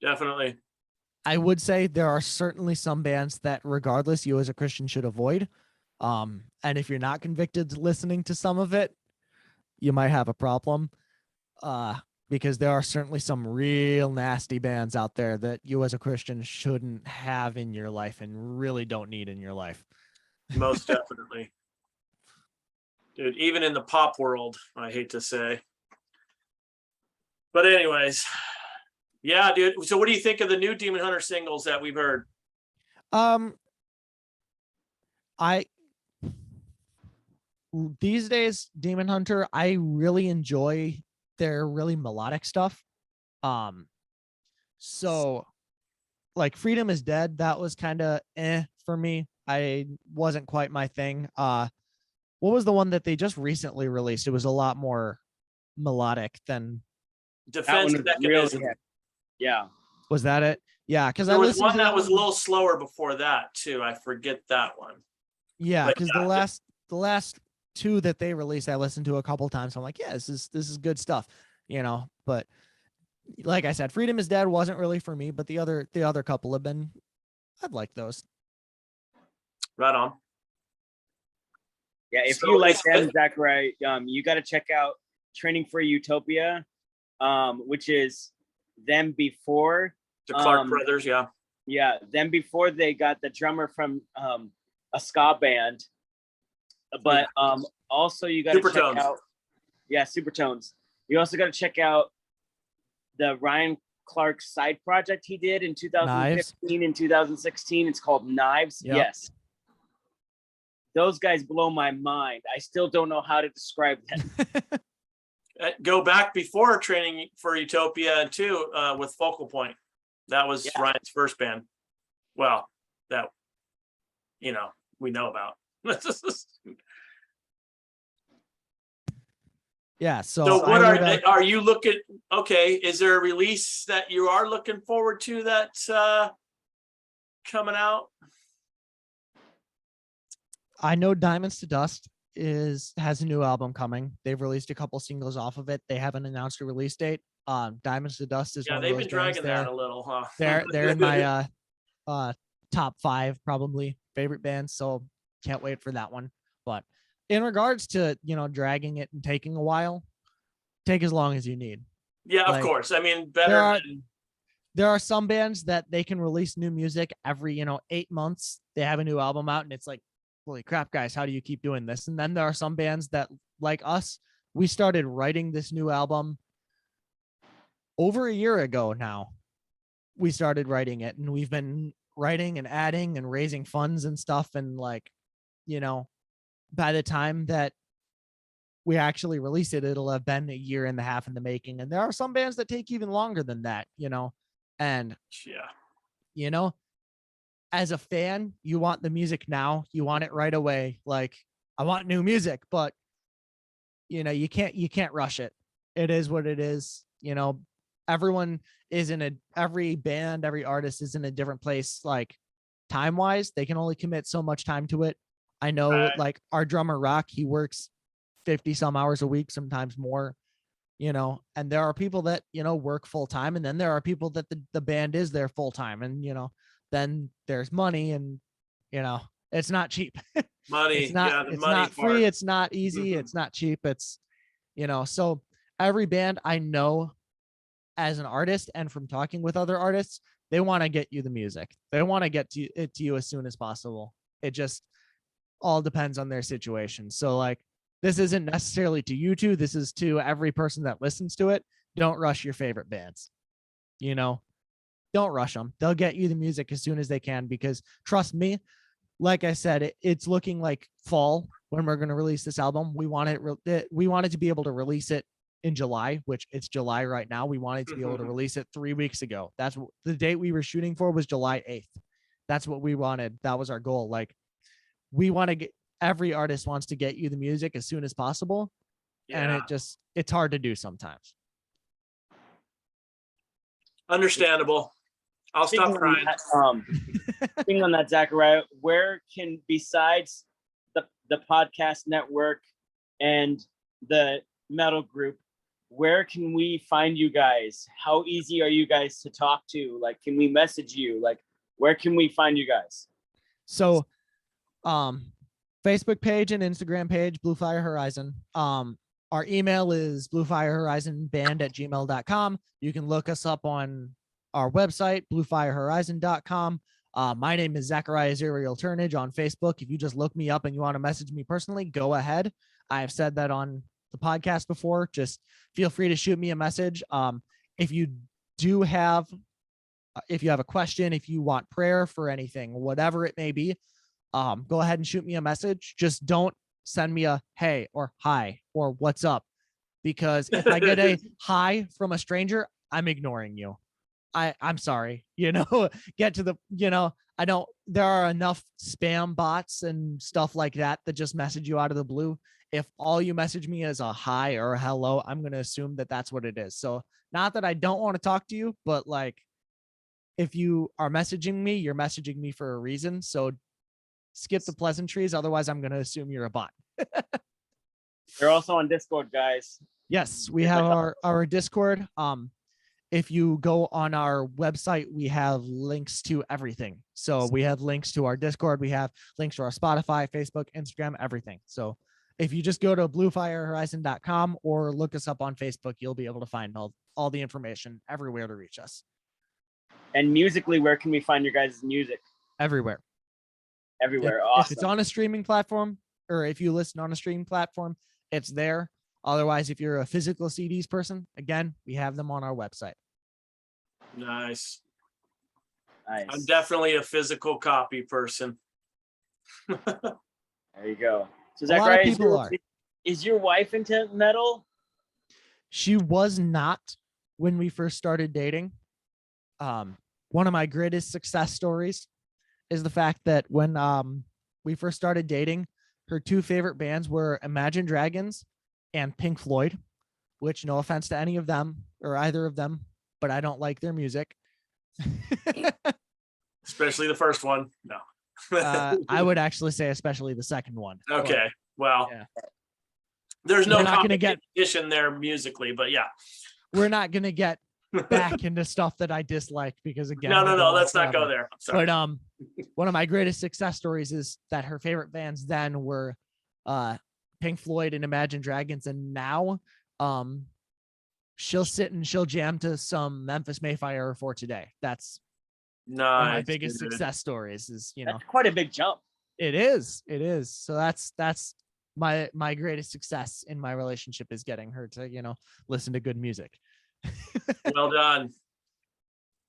Definitely. I would say there are certainly some bands that regardless you as a Christian should avoid. And if you're not convicted listening to some of it, you might have a problem. Because there are certainly some real nasty bands out there that you as a Christian shouldn't have in your life and really don't need in your life. Most definitely. Dude, even in the pop world, I hate to say. But anyways, yeah, dude. So what do you think of the new Demon Hunter singles that we've heard? These days, Demon Hunter, I really enjoy their really melodic stuff. So like Freedom is Dead, that was kind of for me. I wasn't quite my thing. What was the one that they just recently released? It was a lot more melodic than Defense Mechanism. Really, yeah. Was that it? Yeah, because there was one that was a little slower before that too. I forget that one. Yeah, because the last two that they released, I listened to a couple times. So I'm like, yeah, this is good stuff, but like I said, Freedom is Dead wasn't really for me, but the other couple have been. I'd like those. Right on. Yeah, if So you like is them, it- Zachariah, you got to check out Training for Utopia, which is them before. The Clark brothers, yeah. Yeah, them before they got the drummer from a ska band. But also you got to check Supertones. out, yeah, Supertones. You also got to check out the Ryan Clark side project he did in 2015 and 2016. It's called Knives. Yep. Yes. Those guys blow my mind. I still don't know how to describe them. Go back before Training for Utopia too, with Focal Point. That was Ryan's first band. Well, that we know about. Yeah. So what are you looking? Okay, is there a release that you are looking forward to that's coming out? I know Diamonds to Dust has a new album coming. They've released a couple singles off of it. They haven't announced a release date. Diamonds to Dust is one they've of those been dragging bands that a little, huh? They're in my top 5 probably favorite bands, so can't wait for that one. But in regards to dragging it and taking a while, take as long as you need. Yeah, of course. I mean, better. There are some bands that they can release new music every 8 months. They have a new album out, and it's like, holy crap, guys, how do you keep doing this? And then there are some bands that, like us, we started writing this new album over a year ago now. We started writing it, and we've been writing and adding and raising funds and stuff. And by the time that we actually release it, it'll have been a year and a half in the making. And there are some bands that take even longer than that, and as a fan, you want the music now, you want it right away. Like, I want new music, but you can't rush it. It is what it is. Everyone is every band, every artist is in a different place. Like, time wise, they can only commit so much time to it. I know, like our drummer Rock, he works 50 some hours a week, sometimes more, and there are people that, work full time. And then there are people that the band is their full time. And, then there's money, and, it's not cheap. Money. It's not, the it's money not free. part. It's not easy. It's not cheap. It's, so every band I know as an artist, and from talking with other artists, they want to get you the music. They want to get it to you as soon as possible. It just all depends on their situation. So, like, this isn't necessarily to you two. This is to every person that listens to it. Don't rush your favorite bands. Don't rush them. They'll get you the music as soon as they can, because trust me, like I said, it's looking like fall when we're going to release this album. We wanted to be able to release it in July, which it's July right now. We wanted to be able to release it 3 weeks ago. That's the date we were shooting for, was July 8th. That's what we wanted. That was our goal. Like, we want to every artist wants to get you the music as soon as possible. Yeah. And it's hard to do sometimes. Understandable. I'll stop crying. Speaking on that, Zachariah, where can, besides the podcast network and the metal group, where can we find you guys? How easy are you guys to talk to? Like, can we message you? Like, where can we find you guys? So, Facebook page and Instagram page, Blue Fire Horizon. Our email is bluefirehorizonband@gmail.com. You can look us up on our website, bluefirehorizon.com. My name is Zachariah Turnage on Facebook. If you just look me up and you want to message me personally, go ahead. I have said that on the podcast before. Just feel free to shoot me a message. If you have a question, if you want prayer for anything, whatever it may be, go ahead and shoot me a message. Just don't send me a hey or hi or what's up, because if I get a hi from a stranger, I'm ignoring you. I'm sorry, get to the, there are enough spam bots and stuff like that just message you out of the blue. If all you message me is a hi or a hello, I'm going to assume that that's what it is. So, not that I don't want to talk to you, but like, if you are messaging me, you're messaging me for a reason. So skip the pleasantries. Otherwise, I'm going to assume you're a bot. You're also on Discord, guys. Yes, we have our Discord. if you go on our website, we have links to everything. So we have links to our Discord, we have links to our Spotify, Facebook, Instagram, everything. So if you just go to bluefirehorizon.com or look us up on Facebook, you'll be able to find all the information everywhere to reach us. And musically, where can we find your guys' music? Everywhere. Everywhere. If Awesome. it's on a streaming platform, or if you listen on a streaming platform, it's there. Otherwise, if you're a physical CDs person, again, we have them on our website. Nice. Nice. I'm definitely a physical copy person. There you go. So A lot of Zachariah, people is your wife into metal? She was not when we first started dating. One of my greatest success stories is the fact that when we first started dating, her two favorite bands were Imagine Dragons and Pink Floyd, which, no offense to any of them or either of them, but I don't like their music. Especially the first one. No. I would actually say especially the second one. Okay. Well, yeah. There's no We're not gonna get competition there musically, but yeah. We're not gonna get back into stuff that I dislike because again, No, let's not go there. I'm sorry. But one of my greatest success stories is that her favorite bands then were Pink Floyd and Imagine Dragons, and now she'll sit and she'll jam to some Memphis Mayfire for Today. That's one of my biggest success stories. Is that's quite a big jump. It is. So that's my greatest success in my relationship is getting her to listen to good music. Well done.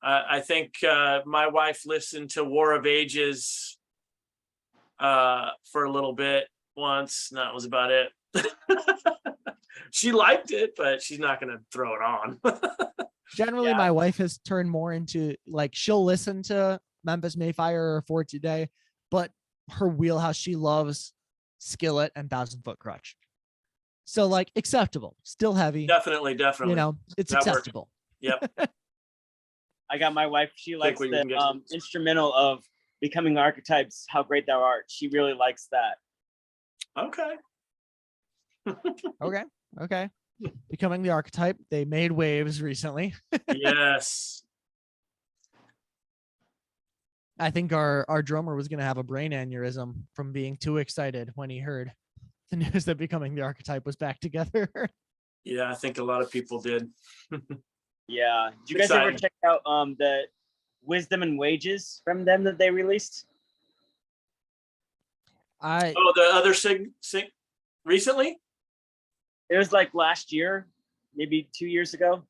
I think my wife listened to War of Ages for a little bit once, and that was about it. She liked it, but she's not going to throw it on. Generally, my wife has turned more into she'll listen to Memphis Mayfire or For Today, but her wheelhouse, she loves Skillet and 1,000-Foot Crutch. So acceptable, still heavy. Definitely. It's That acceptable. Yep. I got my wife. She likes the instrumental of Becoming Archetypes, How Great Thou Art. She really likes that. Okay. Okay. Becoming the Archetype. They made waves recently. Yes. I think our drummer was going to have a brain aneurysm from being too excited when he heard the news that Becoming the Archetype was back together. Yeah, I think a lot of people did. Yeah. Did you guys ever check out the Wisdom and Wages from them that they released? The other sing recently? It was last year, maybe 2 years ago.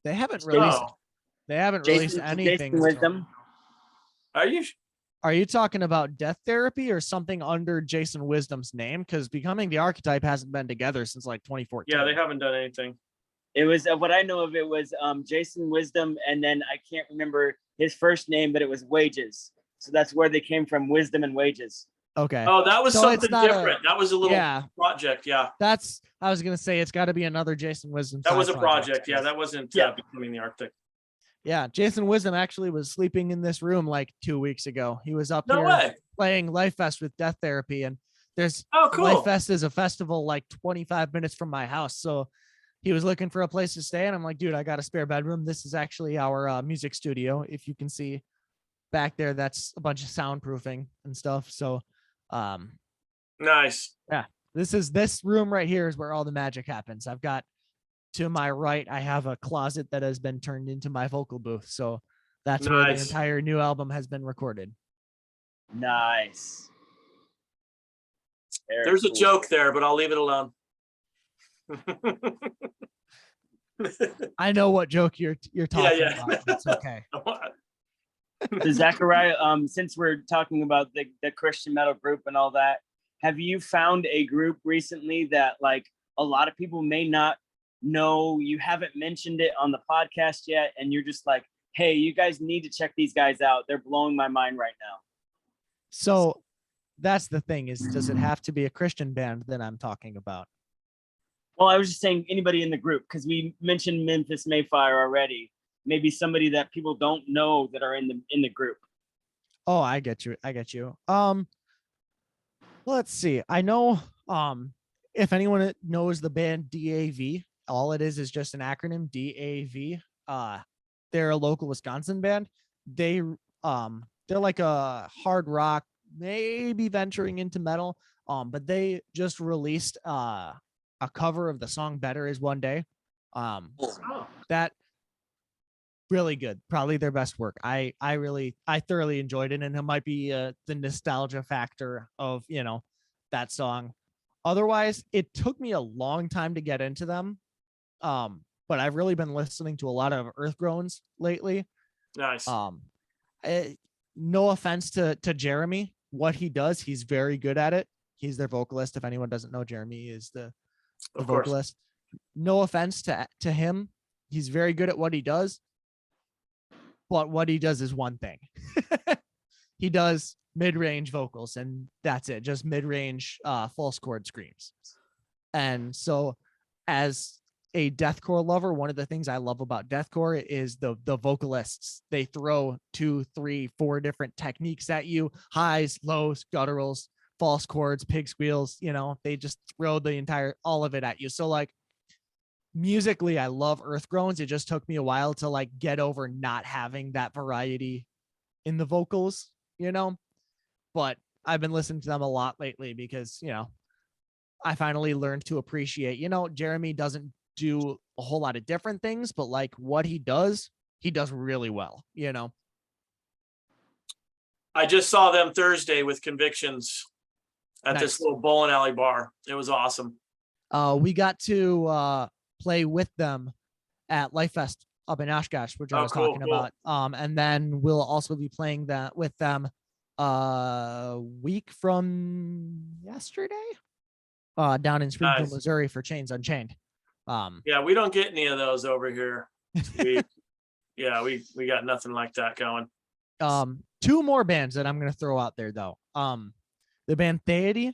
They haven't released. They haven't released anything. Jason Wisdom. Are you talking about Death Therapy or something under Jason Wisdom's name? Because Becoming the Archetype hasn't been together since 2014. Yeah, they haven't done anything. It was what I know of. It was Jason Wisdom, and then I can't remember his first name, but it was Wages. So that's where they came from, Wisdom and Wages. Okay. Oh, that was something different. That was a little project. Yeah. I was gonna say it's got to be another Jason Wisdom. That was a project. Yeah, that wasn't Becoming the Arctic. Yeah, Jason Wisdom actually was sleeping in this room 2 weeks ago. He was up No here way. playing Life Fest with Death Therapy, and there's cool. Life Fest is a festival 25 minutes from my house, so he was looking for a place to stay, and I'm like, dude, I got a spare bedroom. This is actually our music studio. If you can see back there, that's a bunch of soundproofing and stuff. So, nice. Yeah, this room right here is where all the magic happens. I've got to my right, I have a closet that has been turned into my vocal booth. So that's where the entire new album has been recorded. Nice. There's a joke there, but I'll leave it alone. I know what joke you're talking about. It's okay. So Zachariah, since we're talking about the Christian metal group and all that, have you found a group recently that a lot of people may not know? You haven't mentioned it on the podcast yet, and you're just hey, you guys need to check these guys out. They're blowing my mind right now. So that's the thing is, does it have to be a Christian band that I'm talking about? Well, I was just saying anybody in the group, because we mentioned Memphis Mayfire already. Maybe somebody that people don't know that are in the group. Oh, I get you. Let's see. I know if anyone knows the band DAV, all it is just an acronym, DAV. they're a local Wisconsin band. They're like a hard rock, maybe venturing into metal. But they just released a cover of the song Better Is One Day. That really good, probably their best work. I thoroughly enjoyed it, and it might be the nostalgia factor of, you know, that song. Otherwise, it took me a long time to get into them. But I've really been listening to a lot of Earth Groans lately. Nice. No offense to Jeremy, what he does, he's very good at it. He's their vocalist. If anyone doesn't know, Jeremy is the vocalist. No offense to him. He's very good at what he does. But what he does is one thing. He does mid-range vocals, and that's it. Just mid-range false chord screams. And so as a deathcore lover, one of the things I love about deathcore is the vocalists. They throw 2, 3, 4 different techniques at you: highs, lows, gutturals, false chords, pig squeals. You know, they just throw all of it at you. So like musically, I love Earth Groans. It just took me a while to like get over not having that variety in the vocals, you know, but I've been listening to them a lot lately because, you know, I finally learned to appreciate, you know, Jeremy doesn't do a whole lot of different things, but like what he does really well, you know. I just saw them Thursday with Convictions at this little bowling alley bar. It was awesome. We got to play with them at Life Fest up in Oshkosh, which I was talking about. And then we'll also be playing that with them a week from yesterday down in Springfield, Missouri for Chains Unchained. Yeah, we don't get any of those over here. We got nothing like that going. 2 more bands that I'm going to throw out there though. The band Theody,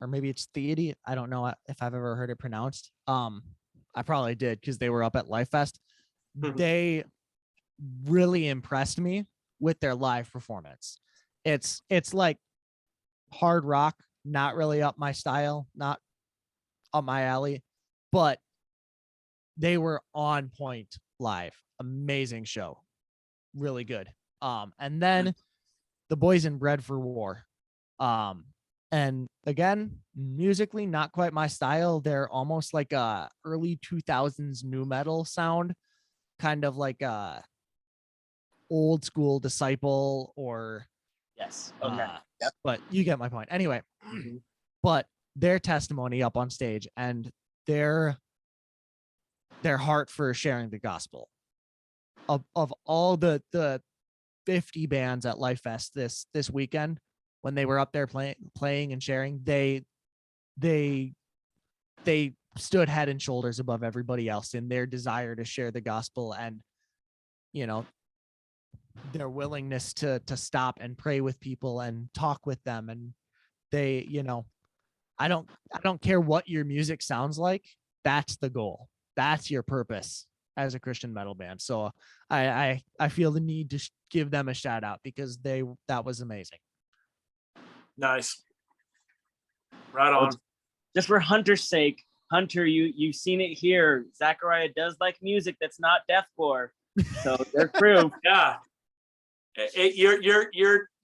or maybe it's Theody. I don't know if I've ever heard it pronounced. I probably did because they were up at Life Fest. They really impressed me with their live performance. It's like hard rock, not really up my style, not up my alley, but they were on point live. Amazing show. Really good. And then the boys in Bred for War. And again, musically, not quite my style. They're almost like a early 2000s nu metal sound, kind of like a old school Disciple or yes. Okay. But you get my point. Anyway, but their testimony up on stage and their heart for sharing the gospel of all the 50 bands at Life Fest this weekend, when they were up there playing and sharing, they stood head and shoulders above everybody else in their desire to share the gospel, and, you know, their willingness to stop and pray with people and talk with them. And they, you know, I don't care what your music sounds like. That's the goal. That's your purpose as a Christian metal band. So I feel the need to give them a shout out because that was amazing. Nice. Right on. Just for Hunter's sake, Hunter, you've seen it here. Zachariah does like music that's not deathcore, so they're proof. Yeah.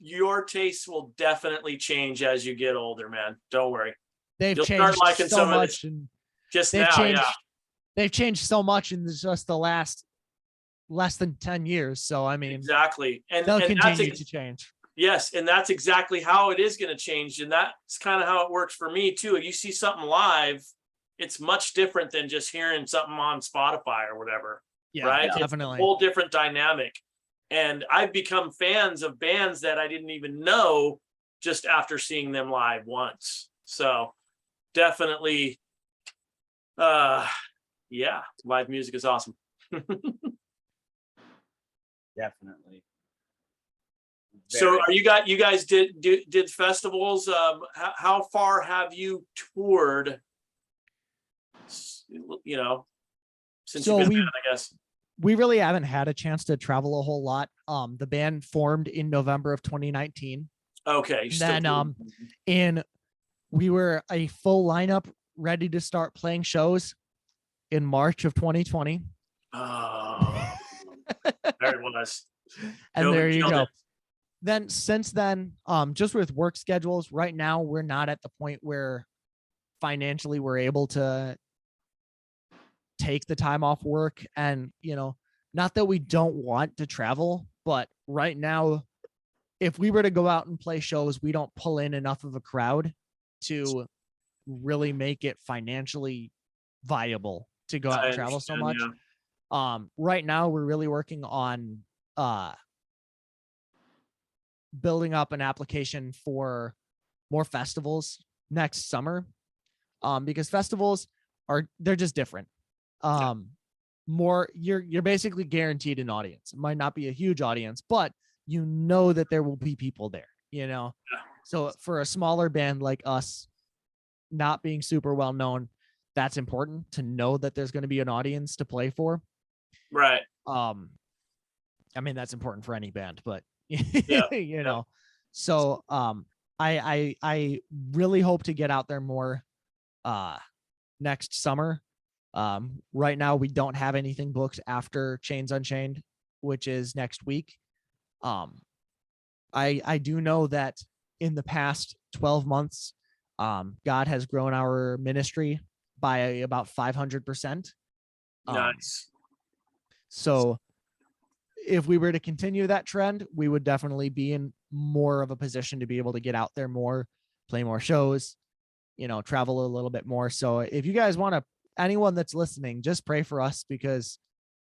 Your tastes will definitely change as you get older, man. Don't worry. You'll changed start liking so much, and just now, changed, yeah. They've changed so much in just the last less than 10 years. So I mean, exactly, and they'll continue to change. Yes, and that's exactly how it is going to change, and that's kind of how it works for me too. You see something live, it's much different than just hearing something on Spotify or whatever. Yeah, right? Definitely. It's a whole different dynamic. And I've become fans of bands that I didn't even know just after seeing them live once. So definitely, yeah, live music is awesome. Definitely. So are you guys did festivals? How far have you toured? You know, since you've been band, I guess. We really haven't had a chance to travel a whole lot. The band formed in November of 2019. Okay. Then we were a full lineup ready to start playing shows in March of 2020. Oh, there it was. And there you Killed go. it. Then since then, just with work schedules, right now we're not at the point where financially we're able to take the time off work. And, not that we don't want to travel, but right now, if we were to go out and play shows, we don't pull in enough of a crowd to really make it financially viable to go out and travel so much. Yeah. Right now we're really working on building up an application for more festivals next summer, because festivals they're just different. More you're basically guaranteed an audience. It might not be a huge audience, but you know that there will be people there, Yeah. So for a smaller band like us, not being super well known, that's important to know that there's going to be an audience to play for. Right. I mean, that's important for any band, but Yeah. So I really hope to get out there more next summer. Right now we don't have anything booked after Chains Unchained, which is next week. I do know that in the past 12 months, God has grown our ministry by about 500%. Nice. So if we were to continue that trend, we would definitely be in more of a position to be able to get out there more, play more shows, travel a little bit more. So if you guys want to, anyone that's listening, just pray for us, because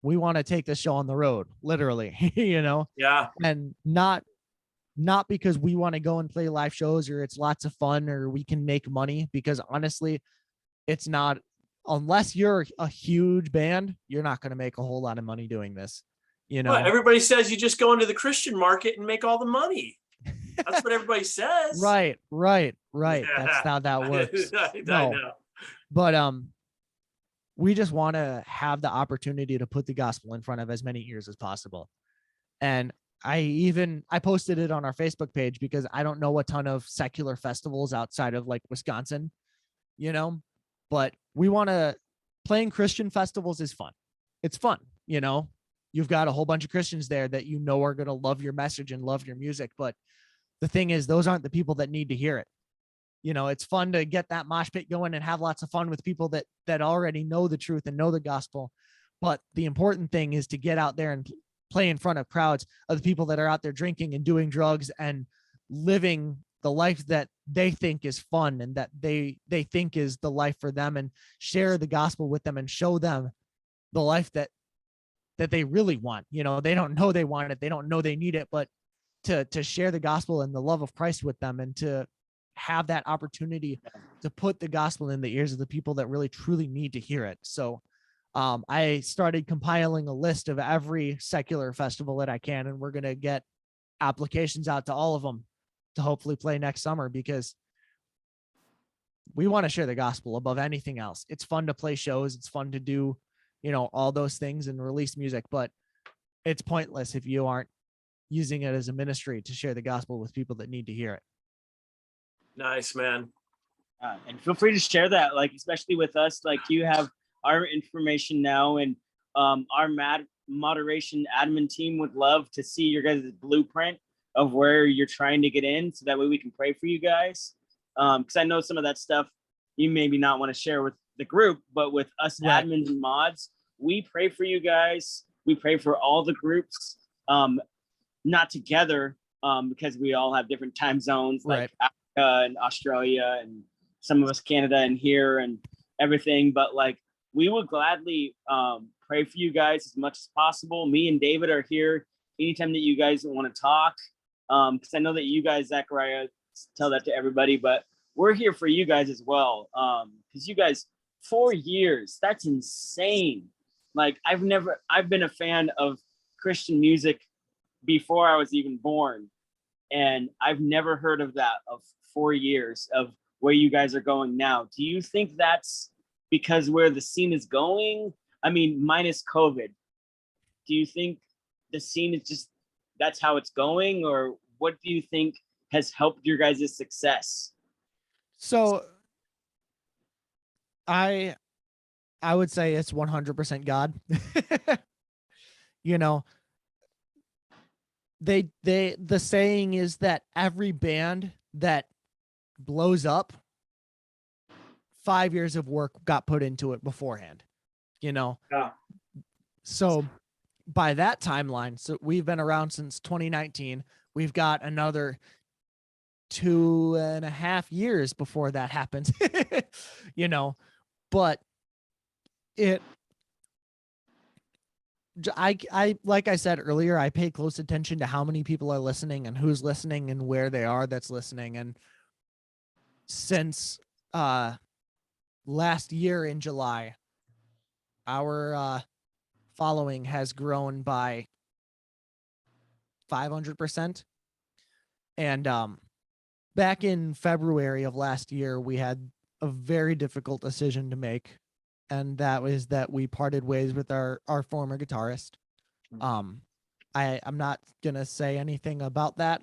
we want to take this show on the road, literally, Yeah. and not because we want to go and play live shows or it's lots of fun or we can make money, because honestly, it's not, unless you're a huge band, you're not going to make a whole lot of money doing this. Well, everybody says you just go into the Christian market and make all the money. That's what everybody says. Right. Yeah. That's how that works. I No, know. but we just want to have the opportunity to put the gospel in front of as many ears as possible. And I posted it on our Facebook page, because I don't know a ton of secular festivals outside of like Wisconsin, but we want to, playing Christian festivals is fun. It's fun. You've got a whole bunch of Christians there that are going to love your message and love your music. But the thing is, those aren't the people that need to hear it. It's fun to get that mosh pit going and have lots of fun with people that already know the truth and know the gospel. But the important thing is to get out there and play in front of crowds of the people that are out there drinking and doing drugs and living the life that they think is fun and that they think is the life for them, and share the gospel with them and show them the life that they really want. They don't know they want it. They don't know they need it, but to share the gospel and the love of Christ with them, and to have that opportunity to put the gospel in the ears of the people that really truly need to hear it. So I started compiling a list of every secular festival that I can, and we're going to get applications out to all of them to hopefully play next summer, because we want to share the gospel above anything else. It's fun to play shows. It's fun to do, all those things and release music, but it's pointless if you aren't using it as a ministry to share the gospel with people that need to hear it. Nice, man. And feel free to share that, like, especially with us, like, you have our information now, and our moderation admin team would love to see your guys' blueprint of where you're trying to get in, so that way we can pray for you guys. Because I know some of that stuff you maybe not want to share with the group, but with us admins and mods, we pray for you guys. We pray for all the groups, not together, because we all have different time zones, like Africa and Australia, and some of us Canada and here and everything. But like, we would gladly pray for you guys as much as possible. Me and David are here anytime that you guys want to talk, because I know that you guys, Zachariah, tell that to everybody, but we're here for you guys as well, because you guys, 4 years, that's insane. Like, I've been a fan of Christian music before I was even born, and I've never heard of that, of 4 years of where you guys are going now. Do you think that's because where the scene is going? I mean, minus COVID, do you think the scene is just, that's how it's going? Or what do you think has helped your guys' success? So I I would say it's 100% God. You know, the saying is that every band that blows up, 5 years of work got put into it beforehand, you know? Yeah. So by that timeline, so we've been around since 2019. We've got another 2.5 years before that happens, you know, but I, like I said earlier, I pay close attention to how many people are listening and who's listening and where they are that's listening. And since last year in July, our following has grown by 500%. And back in February of last year, we had a very difficult decision to make, and that was that we parted ways with our former guitarist. I'm not gonna say anything about that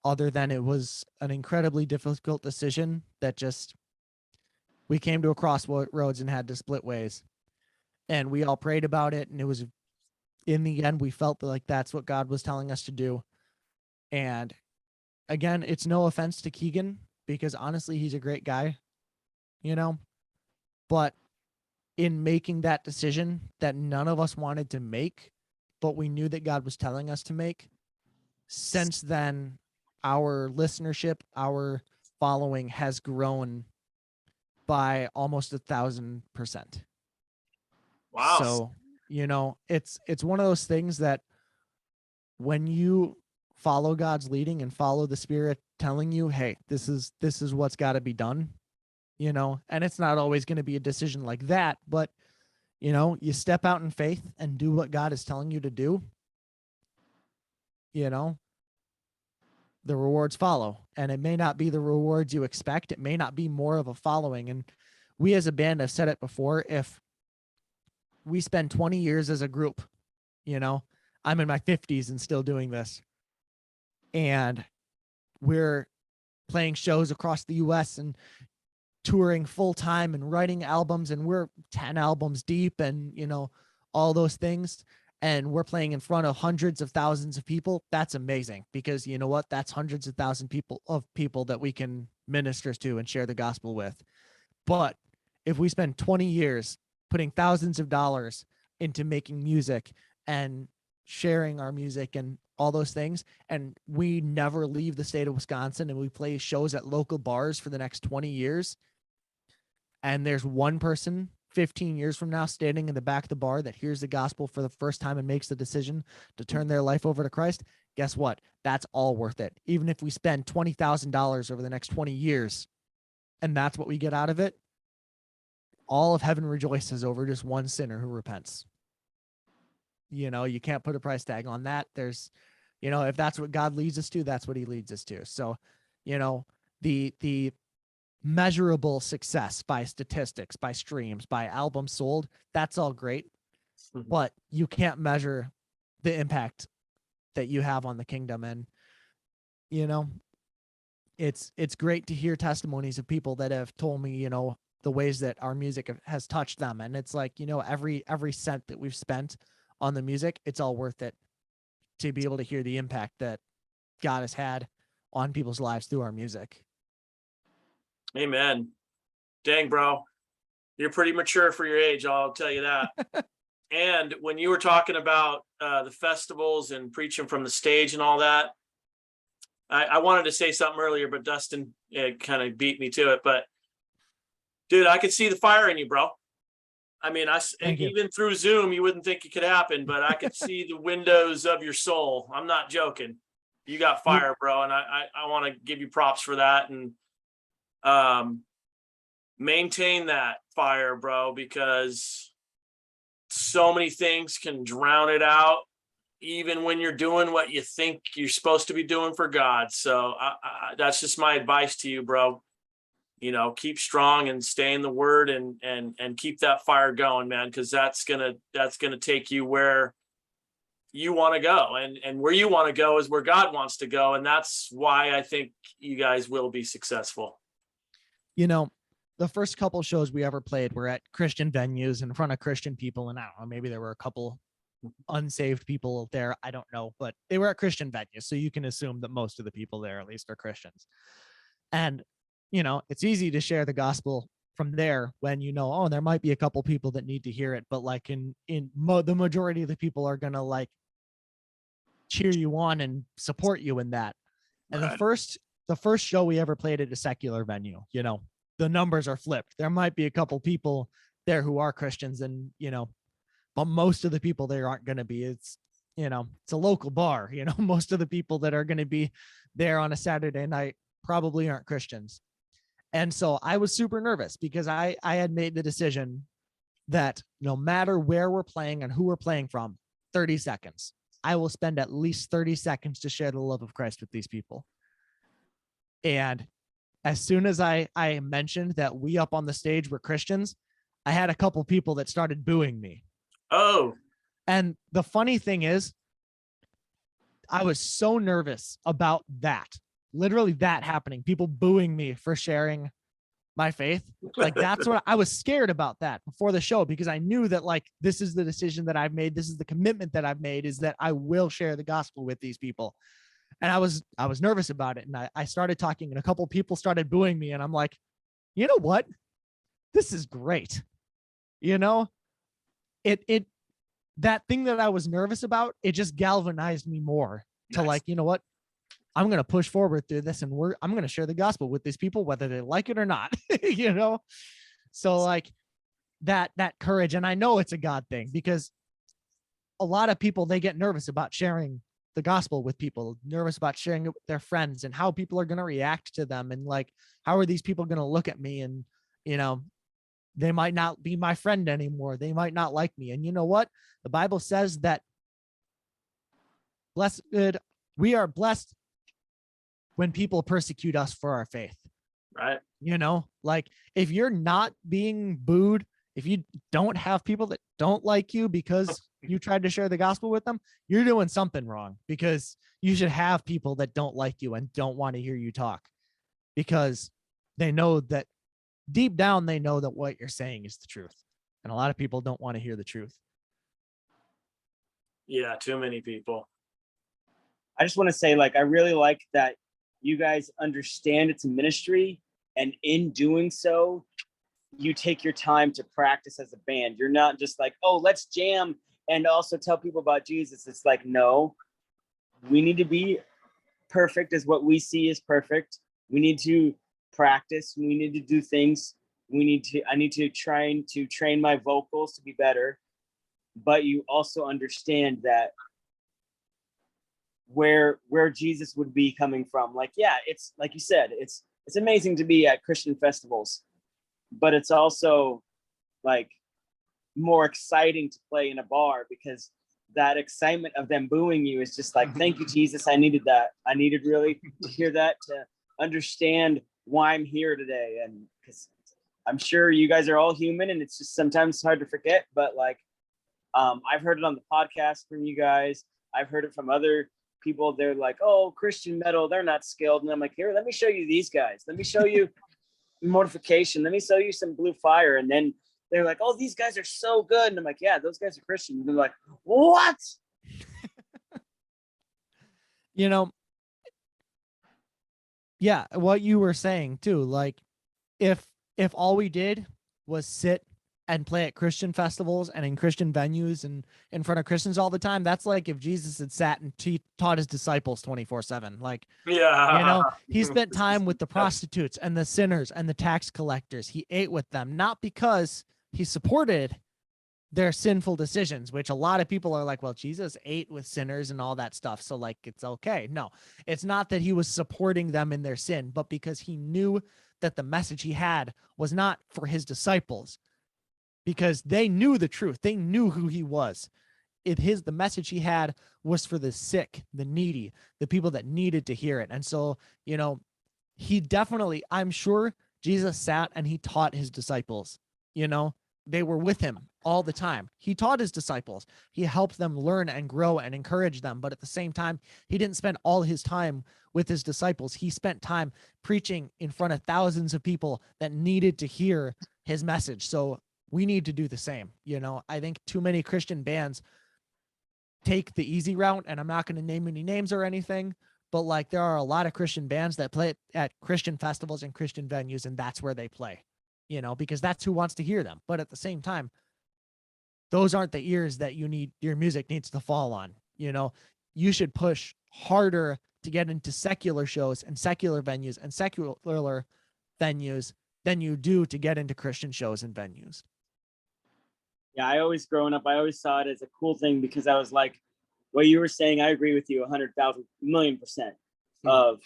other than it was an incredibly difficult decision that just we came to a crossroads and had to split ways. And we all prayed about it, and it was, in the end, we felt like that's what God was telling us to do. And again, it's no offense to Keegan, because honestly, he's a great guy, you know, but in making that decision that none of us wanted to make, but we knew that God was telling us to make, since then, our listenership, our following has grown by almost 1,000%. Wow. So, you know, it's one of those things that when you follow God's leading and follow the Spirit telling you, hey, this is what's got to be done, you know, and it's not always going to be a decision like that, but you know, you step out in faith and do what God is telling you to do, you know, the rewards follow. And it may not be the rewards you expect. It may not be more of a following. And we as a band have said it before, if we spend 20 years as a group, you know, I'm in my 50s and still doing this, and we're playing shows across the US and touring full time and writing albums, and we're 10 albums deep and, you know, all those things. And we're playing in front of hundreds of thousands of people. That's amazing, because you know what? That's hundreds of thousands of people that we can minister to and share the gospel with. But if we spend 20 years putting thousands of dollars into making music and sharing our music and all those things, and we never leave the state of Wisconsin, and we play shows at local bars for the next 20 years, and there's one person 15 years from now standing in the back of the bar that hears the gospel for the first time and makes the decision to turn their life over to Christ, guess what? That's all worth it. Even if we spend $20,000 over the next 20 years and that's what we get out of it, all of heaven rejoices over just one sinner who repents. You know, you can't put a price tag on that. There's, you know, if that's what God leads us to, that's what he leads us to. So, you know, the measurable success by statistics, by streams, by albums sold, that's all great, but you can't measure the impact that you have on the kingdom. And, you know, it's great to hear testimonies of people that have told me, you know, the ways that our music has touched them. And it's like, you know, every cent that we've spent on the music, it's all worth it to be able to hear the impact that God has had on people's lives through our music. Amen. Dang, bro. You're pretty mature for your age, I'll tell you that. And when you were talking about the festivals and preaching from the stage and all that, I wanted to say something earlier, but Dustin kind of beat me to it. But dude, I could see the fire in you, bro. I mean, even through Zoom, you wouldn't think it could happen, but I could see the windows of your soul. I'm not joking. You got fire, bro. And I want to give you props for that. And maintain that fire, bro, because so many things can drown it out, even when you're doing what you think you're supposed to be doing for God. So that's just my advice to you, bro. You know, keep strong and stay in the word and keep that fire going, man, because that's gonna take you where you want to go, and where you want to go is where God wants to go. And that's why I think you guys will be successful. You know, the first couple shows we ever played were at Christian venues in front of Christian people. And I don't know, maybe there were a couple unsaved people there. I don't know, but they were at Christian venues. So you can assume that most of the people there at least are Christians. And, you know, it's easy to share the gospel from there when you know, oh, there might be a couple people that need to hear it. But like the majority of the people are going to like cheer you on and support you in that. And Right. the first show we ever played at a secular venue, you know, the numbers are flipped. There might be a couple people there who are Christians and, you know, but most of the people there aren't going to be. It's, you know, it's a local bar, you know, most of the people that are going to be there on a Saturday night probably aren't Christians. And so I was super nervous because I had made the decision that no matter where we're playing and who we're playing from, 30 seconds, I will spend at least 30 seconds to share the love of Christ with these people. And as soon as I mentioned that we up on the stage were Christians, I had a couple people that started booing me. Oh, And the funny thing is, I was so nervous about that, literally that happening, people booing me for sharing my faith. Like that's what I was scared about that before the show, because I knew that like, this is the decision that I've made. This is the commitment that I've made, is that I will share the gospel with these people. And I was nervous about it. And I started talking and a couple people started booing me. And I'm like, you know what? This is great. You know, that thing that I was nervous about, it just galvanized me more to like, you know what? I'm going to push forward through this and I'm going to share the gospel with these people, whether they like it or not, you know? So like that courage. And I know it's a God thing, because a lot of people, they get nervous about sharing the gospel with people, nervous about sharing it with their friends and how people are going to react to them. And like, how are these people going to look at me? And, you know, they might not be my friend anymore. They might not like me. And you know what? The Bible says that we are blessed when people persecute us for our faith. right. You know, like if you're not being booed, if you don't have people that don't like you because you tried to share the gospel with them, you're doing something wrong, because you should have people that don't like you and don't want to hear you talk, because they know that deep down, they know that what you're saying is the truth. And a lot of people don't want to hear the truth. Yeah, too many people. I just want to say, like, I really like that you guys understand it's a ministry, and in doing so, you take your time to practice as a band. You're not just like, oh, let's jam and also tell people about Jesus. It's like, no, we need to be perfect as what we see is perfect. We need to practice. We need to do things. I need to try to train my vocals to be better. But you also understand that where Jesus would be coming from. Like, yeah, it's like you said, it's amazing to be at Christian festivals, but it's also like more exciting to play in a bar, because that excitement of them booing you is just like, thank you, Jesus. I needed that. I needed really to hear that, to understand why I'm here today. And because I'm sure you guys are all human, and it's just sometimes hard to forget, but like, I've heard it on the podcast from you guys. I've heard it from other people. They're like, oh, Christian metal, they're not skilled. And I'm like, here, let me show you these guys. Let me show you Mortification. Let me show you some Blue Fire. And then they're like, oh, these guys are so good. And I'm like, yeah, those guys are Christian. And they're like, what? You know, yeah, what you were saying too, like if all we did was sit and play at Christian festivals and in Christian venues and in front of Christians all the time, that's like if Jesus had sat and taught his disciples 24/7. Like, Yeah. you know, he spent time with the prostitutes and the sinners and the tax collectors. He ate with them, not because he supported their sinful decisions, which a lot of people are like, well, Jesus ate with sinners and all that stuff, so like it's okay. No, it's not that he was supporting them in their sin, but because he knew that the message he had was not for his disciples, because they knew the truth. They knew who he was. The message he had was for the sick, the needy, the people that needed to hear it. And so, you know, he definitely, I'm sure Jesus sat and he taught his disciples, you know, they were with him all the time. He taught his disciples. He helped them learn and grow and encourage them. But at the same time, he didn't spend all his time with his disciples. He spent time preaching in front of thousands of people that needed to hear his message. So we need to do the same. You know, I think too many Christian bands take the easy route, and I'm not going to name any names or anything, but like there are a lot of Christian bands that play at Christian festivals and Christian venues, and that's where they play, you know, because that's who wants to hear them. But at the same time, those aren't the ears that your music needs to fall on. You know, you should push harder to get into secular shows and secular venues and secular venues than you do to get into Christian shows and venues. Yeah, growing up, I always saw it as a cool thing, because I was like, what you were saying, I agree with you 100,000 million% of,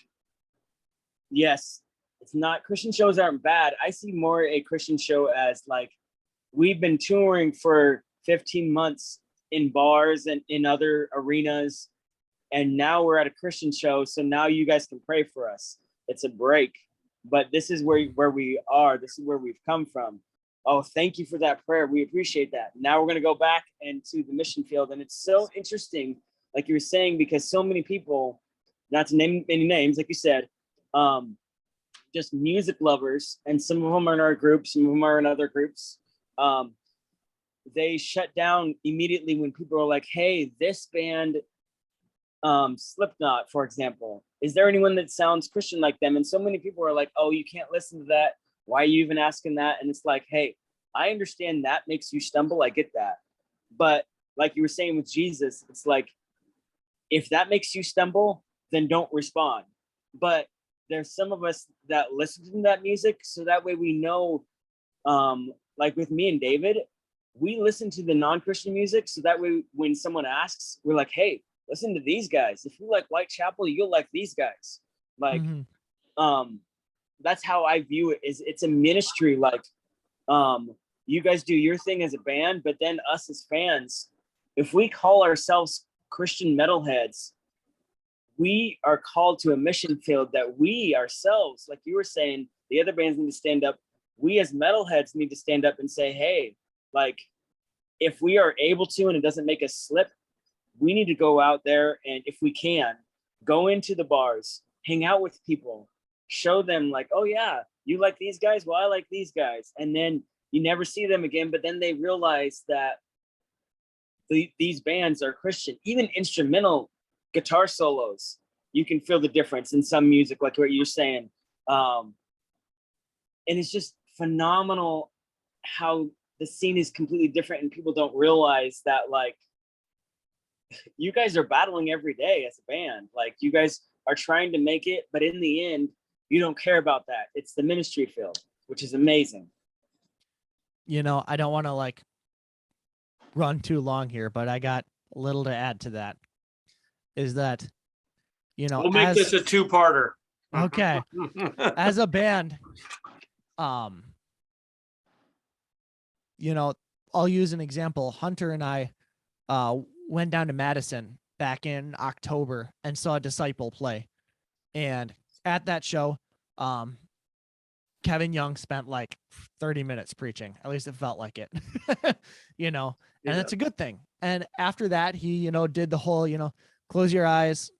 yes, it's not, Christian shows aren't bad. I see more a Christian show as like, we've been touring for 15 months in bars and in other arenas, and now we're at a Christian show, so now you guys can pray for us. It's a break, but this is where we are. This is where we've come from. Oh, thank you for that prayer. We appreciate that. Now we're going to go back into the mission field. And it's so interesting, like you were saying, because so many people, not to name any names, like you said, just music lovers, and some of them are in our group, some of them are in other groups. They shut down immediately when people are like, hey, this band, Slipknot, for example, is there anyone that sounds Christian like them? And so many people are like, oh, you can't listen to that. Why are you even asking that? And it's like, hey, I understand that makes you stumble. I get that. But like you were saying with Jesus, it's like, if that makes you stumble, then don't respond. But there's some of us that listen to that music, so that way we know, like with me and David, we listen to the non-Christian music, so that way when someone asks, we're like, hey, listen to these guys. If you like Whitechapel, you'll like these guys. Like, that's how I view it. Is it's a ministry. Like, you guys do your thing as a band, but then us as fans, if we call ourselves Christian metalheads, we are called to a mission field that we ourselves, like you were saying, the other bands need to stand up. We as metalheads need to stand up and say, hey, like, if we are able to, and it doesn't make us slip, we need to go out there, and if we can, go into the bars, hang out with people, show them like, oh yeah, you like these guys? Well, I like these guys. And then you never see them again, but then they realize that these bands are Christian. Even instrumental guitar solos, you can feel the difference in some music, like what you're saying. And it's just phenomenal how the scene is completely different, and people don't realize that, like, you guys are battling every day as a band. Like, you guys are trying to make it, but in the end, you don't care about that. It's the ministry field, which is amazing. You know, I don't want to like run too long here, but I got a little to add to that. Is that, you know, we'll make this a two-parter. Okay. As a band, you know, I'll use an example. Hunter and I went down to Madison back in October and saw Disciple play. And at that show, Kevin Young spent like 30 minutes preaching. At least it felt like it, you know, and that's a good thing. And after that, he, you know, did the whole, you know, close your eyes,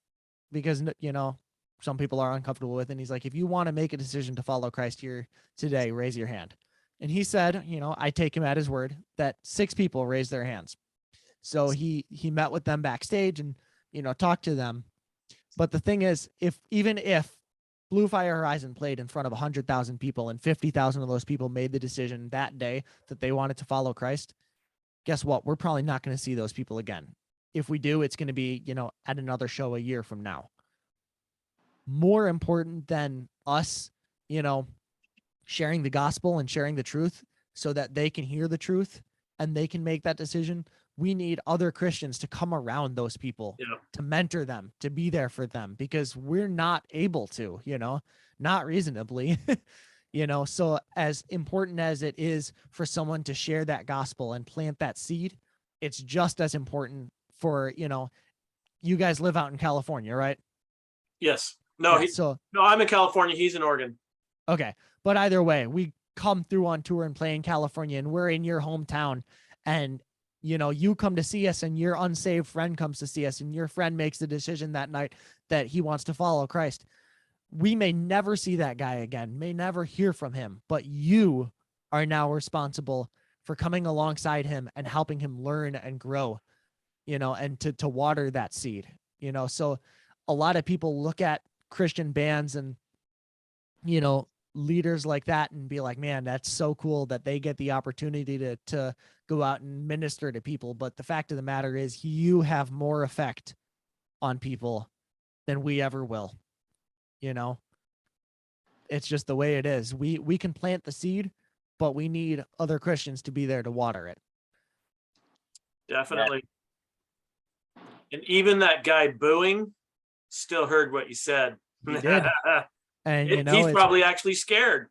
because, you know, some people are uncomfortable with it. And he's like, if you want to make a decision to follow Christ here today, raise your hand. And he said, you know, I take him at his word that 6 people raised their hands. So he met with them backstage and, you know, talked to them. But the thing is, even if Blue Fire Horizon played in front of 100,000 people and 50,000 of those people made the decision that day that they wanted to follow Christ, guess what? We're probably not going to see those people again. If we do, it's going to be, you know, at another show a year from now. More important than us, you know, sharing the gospel and sharing the truth so that they can hear the truth and they can make that decision. We need other Christians to come around those people, to mentor them, to be there for them, because we're not able to, you know, not reasonably, you know. So as important as it is for someone to share that gospel and plant that seed, it's just as important for, you know, you guys live out in California, right? Yes. No, yeah, no, I'm in California. He's in Oregon. Okay. But either way, we come through on tour and play in California and we're in your hometown and, you know, you come to see us and your unsaved friend comes to see us and your friend makes the decision that night that he wants to follow Christ. We may never see that guy again, may never hear from him, but you are now responsible for coming alongside him and helping him learn and grow, you know, and to water that seed, you know. So a lot of people look at Christian bands and, you know, leaders like that and be like, man, that's so cool that they get the opportunity to go out and minister to people. But the fact of the matter is you have more effect on people than we ever will. You know, it's just the way it is. We can plant the seed, but we need other Christians to be there to water it. Definitely. And even that guy booing still heard what you said. He did. And you know, he's probably actually scared.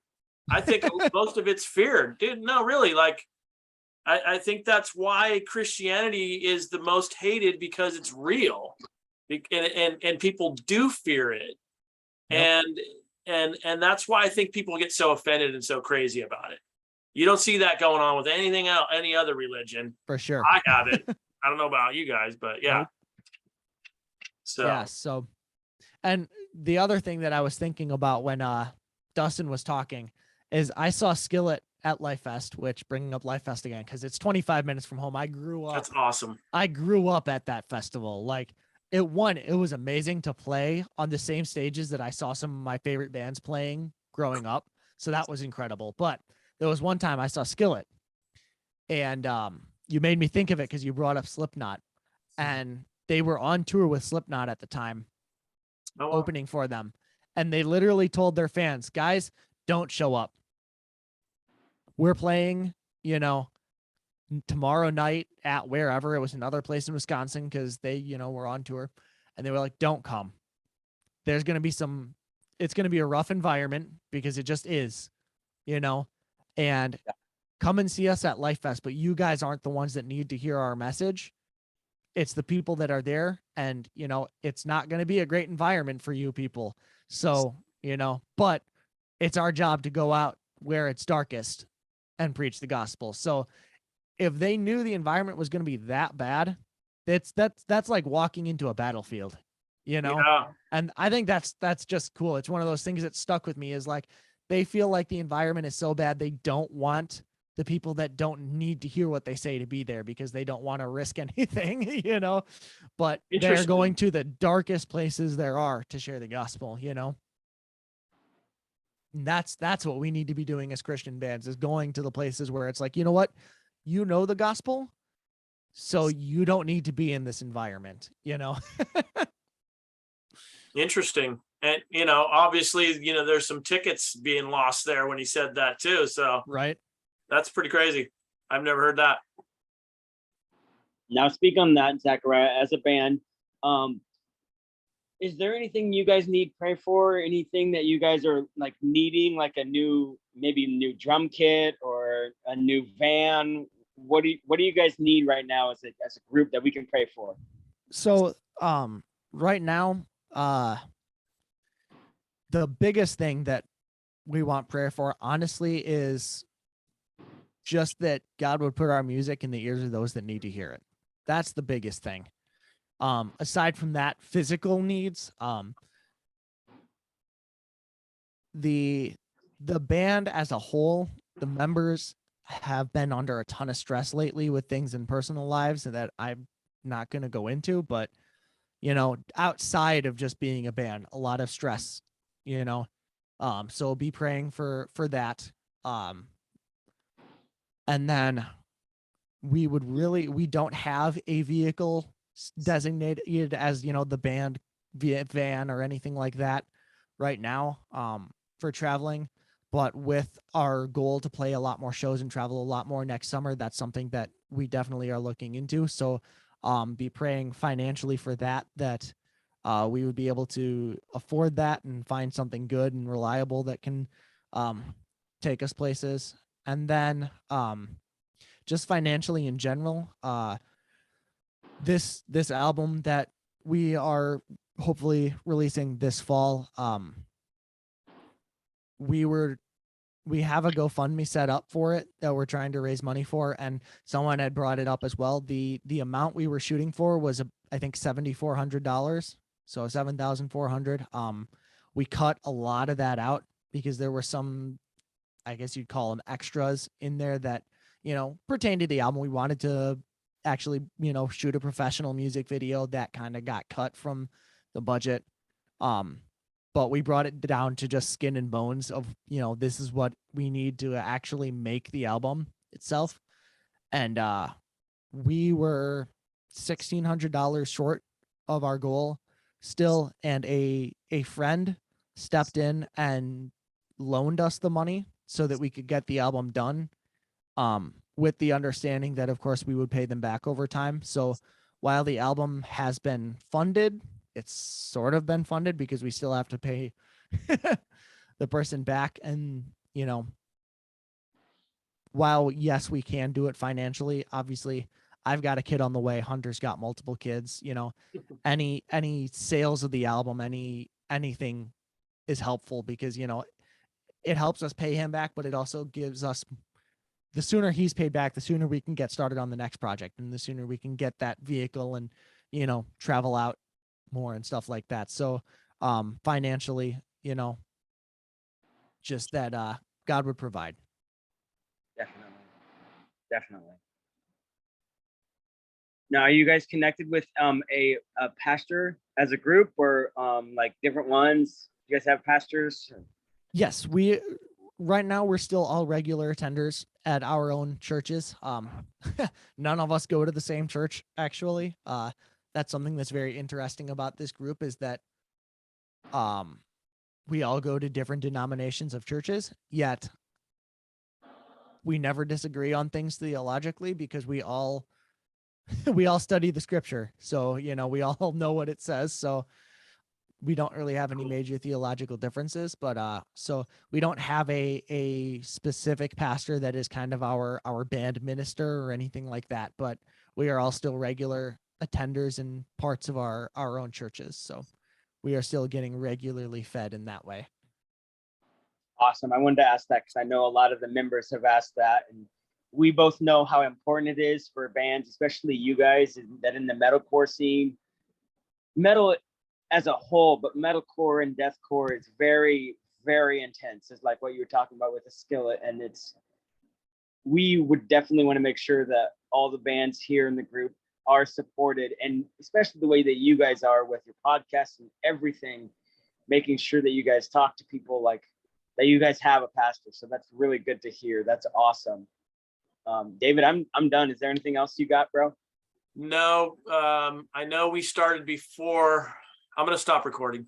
I think most of it's fear. Dude, no, really, like I think that's why Christianity is the most hated, because it's real. And people do fear it. Yep. And that's why I think people get so offended and so crazy about it. You don't see that going on with anything else, any other religion. For sure. I have it. I don't know about you guys, but yeah. Nope. So yeah. So, and the other thing that I was thinking about when Dustin was talking is I saw Skillet at Life Fest, which, bringing up Life Fest again, because it's 25 minutes from home. I grew up. That's awesome. I grew up at that festival. Like it was amazing to play on the same stages that I saw some of my favorite bands playing growing up. So that was incredible. But there was one time I saw Skillet, and you made me think of it because you brought up Slipknot, and they were on tour with Slipknot at the time, opening for them. And they literally told their fans, guys, don't show up. We're playing, you know, tomorrow night at wherever. It was another place in Wisconsin because they, you know, were on tour. And they were like, don't come. There's going to be it's going to be a rough environment because it just is, you know, and come and see us at Life Fest. But you guys aren't the ones that need to hear our message. It's the people that are there. And, you know, it's not going to be a great environment for you people. So, you know, but it's our job to go out where it's darkest and preach the gospel. So if they knew the environment was going to be that bad, that's like walking into a battlefield, you know? Yeah. And I think that's just cool. It's one of those things that stuck with me, is like, they feel like the environment is so bad. They don't want the people that don't need to hear what they say to be there because they don't want to risk anything, you know, but they're going to the darkest places there are to share the gospel, you know? And that's what we need to be doing as Christian bands, is going to the places where it's like, you know what, you know the gospel, so you don't need to be in this environment, you know? Interesting. And, you know, obviously, you know, there's some tickets being lost there when he said that too. So right. That's pretty crazy. I've never heard that. Now, speak on that, Zachariah, as a band, is there anything you guys need prayer for? Anything that you guys are like needing, like maybe new drum kit or a new van? What do you guys need right now as a group that we can pray for? So, right now, the biggest thing that we want prayer for, honestly, is just that God would put our music in the ears of those that need to hear it. That's the biggest thing. Aside from that, physical needs, the band as a whole, the members have been under a ton of stress lately with things in personal lives that I'm not going to go into, but, you know, outside of just being a band, a lot of stress, you know, so be praying for that. And then we don't have a vehicle designated as, you know, the band van or anything like that right now, for traveling. But with our goal to play a lot more shows and travel a lot more next summer, that's something that we definitely are looking into. So, be praying financially for that, we would be able to afford that and find something good and reliable that can, take us places. And then, just financially in general, this album that we are hopefully releasing this fall, we were we have a GoFundMe set up for it that we're trying to raise money for, and someone had brought it up as well. The amount we were shooting for was I think $7,400, so 7,400. We cut a lot of that out because there were some, I guess you'd call them extras in there that, you know, pertain to the album. We wanted to actually, you know, shoot a professional music video that kind of got cut from the budget. But we brought it down to just skin and bones of, you know, this is what we need to actually make the album itself. And we were $1,600 short of our goal still. And a friend stepped in and loaned us the money so that we could get the album done, with the understanding that, of course, we would pay them back over time. So while the album has been funded, it's sort of been funded because we still have to pay the person back. And, you know, while, yes, we can do it financially, obviously, I've got a kid on the way. Hunter's got multiple kids. You know, any sales of the album, anything is helpful because, you know, it helps us pay him back, but it also gives us, the sooner he's paid back, the sooner we can get started on the next project, and the sooner we can get that vehicle and, you know, travel out more and stuff like that. So financially, you know, just that God would provide. Definitely. Now, are you guys connected with a pastor as a group, or like different ones? You guys have pastors? Yes, we right now we're still all regular attenders at our own churches. None of us go to the same church, actually. That's something that's very interesting about this group, is that we all go to different denominations of churches, yet we never disagree on things theologically because we all study the scripture. So, you know, we all know what it says. So we don't really have any major theological differences, but so we don't have a specific pastor that is kind of our band minister or anything like that, but we are all still regular attenders in parts of our own churches. So we are still getting regularly fed in that way. Awesome. I wanted to ask that because I know a lot of the members have asked that, and we both know how important it is for bands, especially you guys, that in the metalcore scene, metal as a whole, but metalcore and deathcore is very, very intense. It's like what you were talking about with the Skillet, and we would definitely want to make sure that all the bands here in the group are supported, and especially the way that you guys are with your podcast and everything, making sure that you guys talk to people, like that you guys have a pastor. So that's really good to hear. That's awesome. David, I'm done. Is there anything else you got, bro? No, I know we started before. I'm going to stop recording.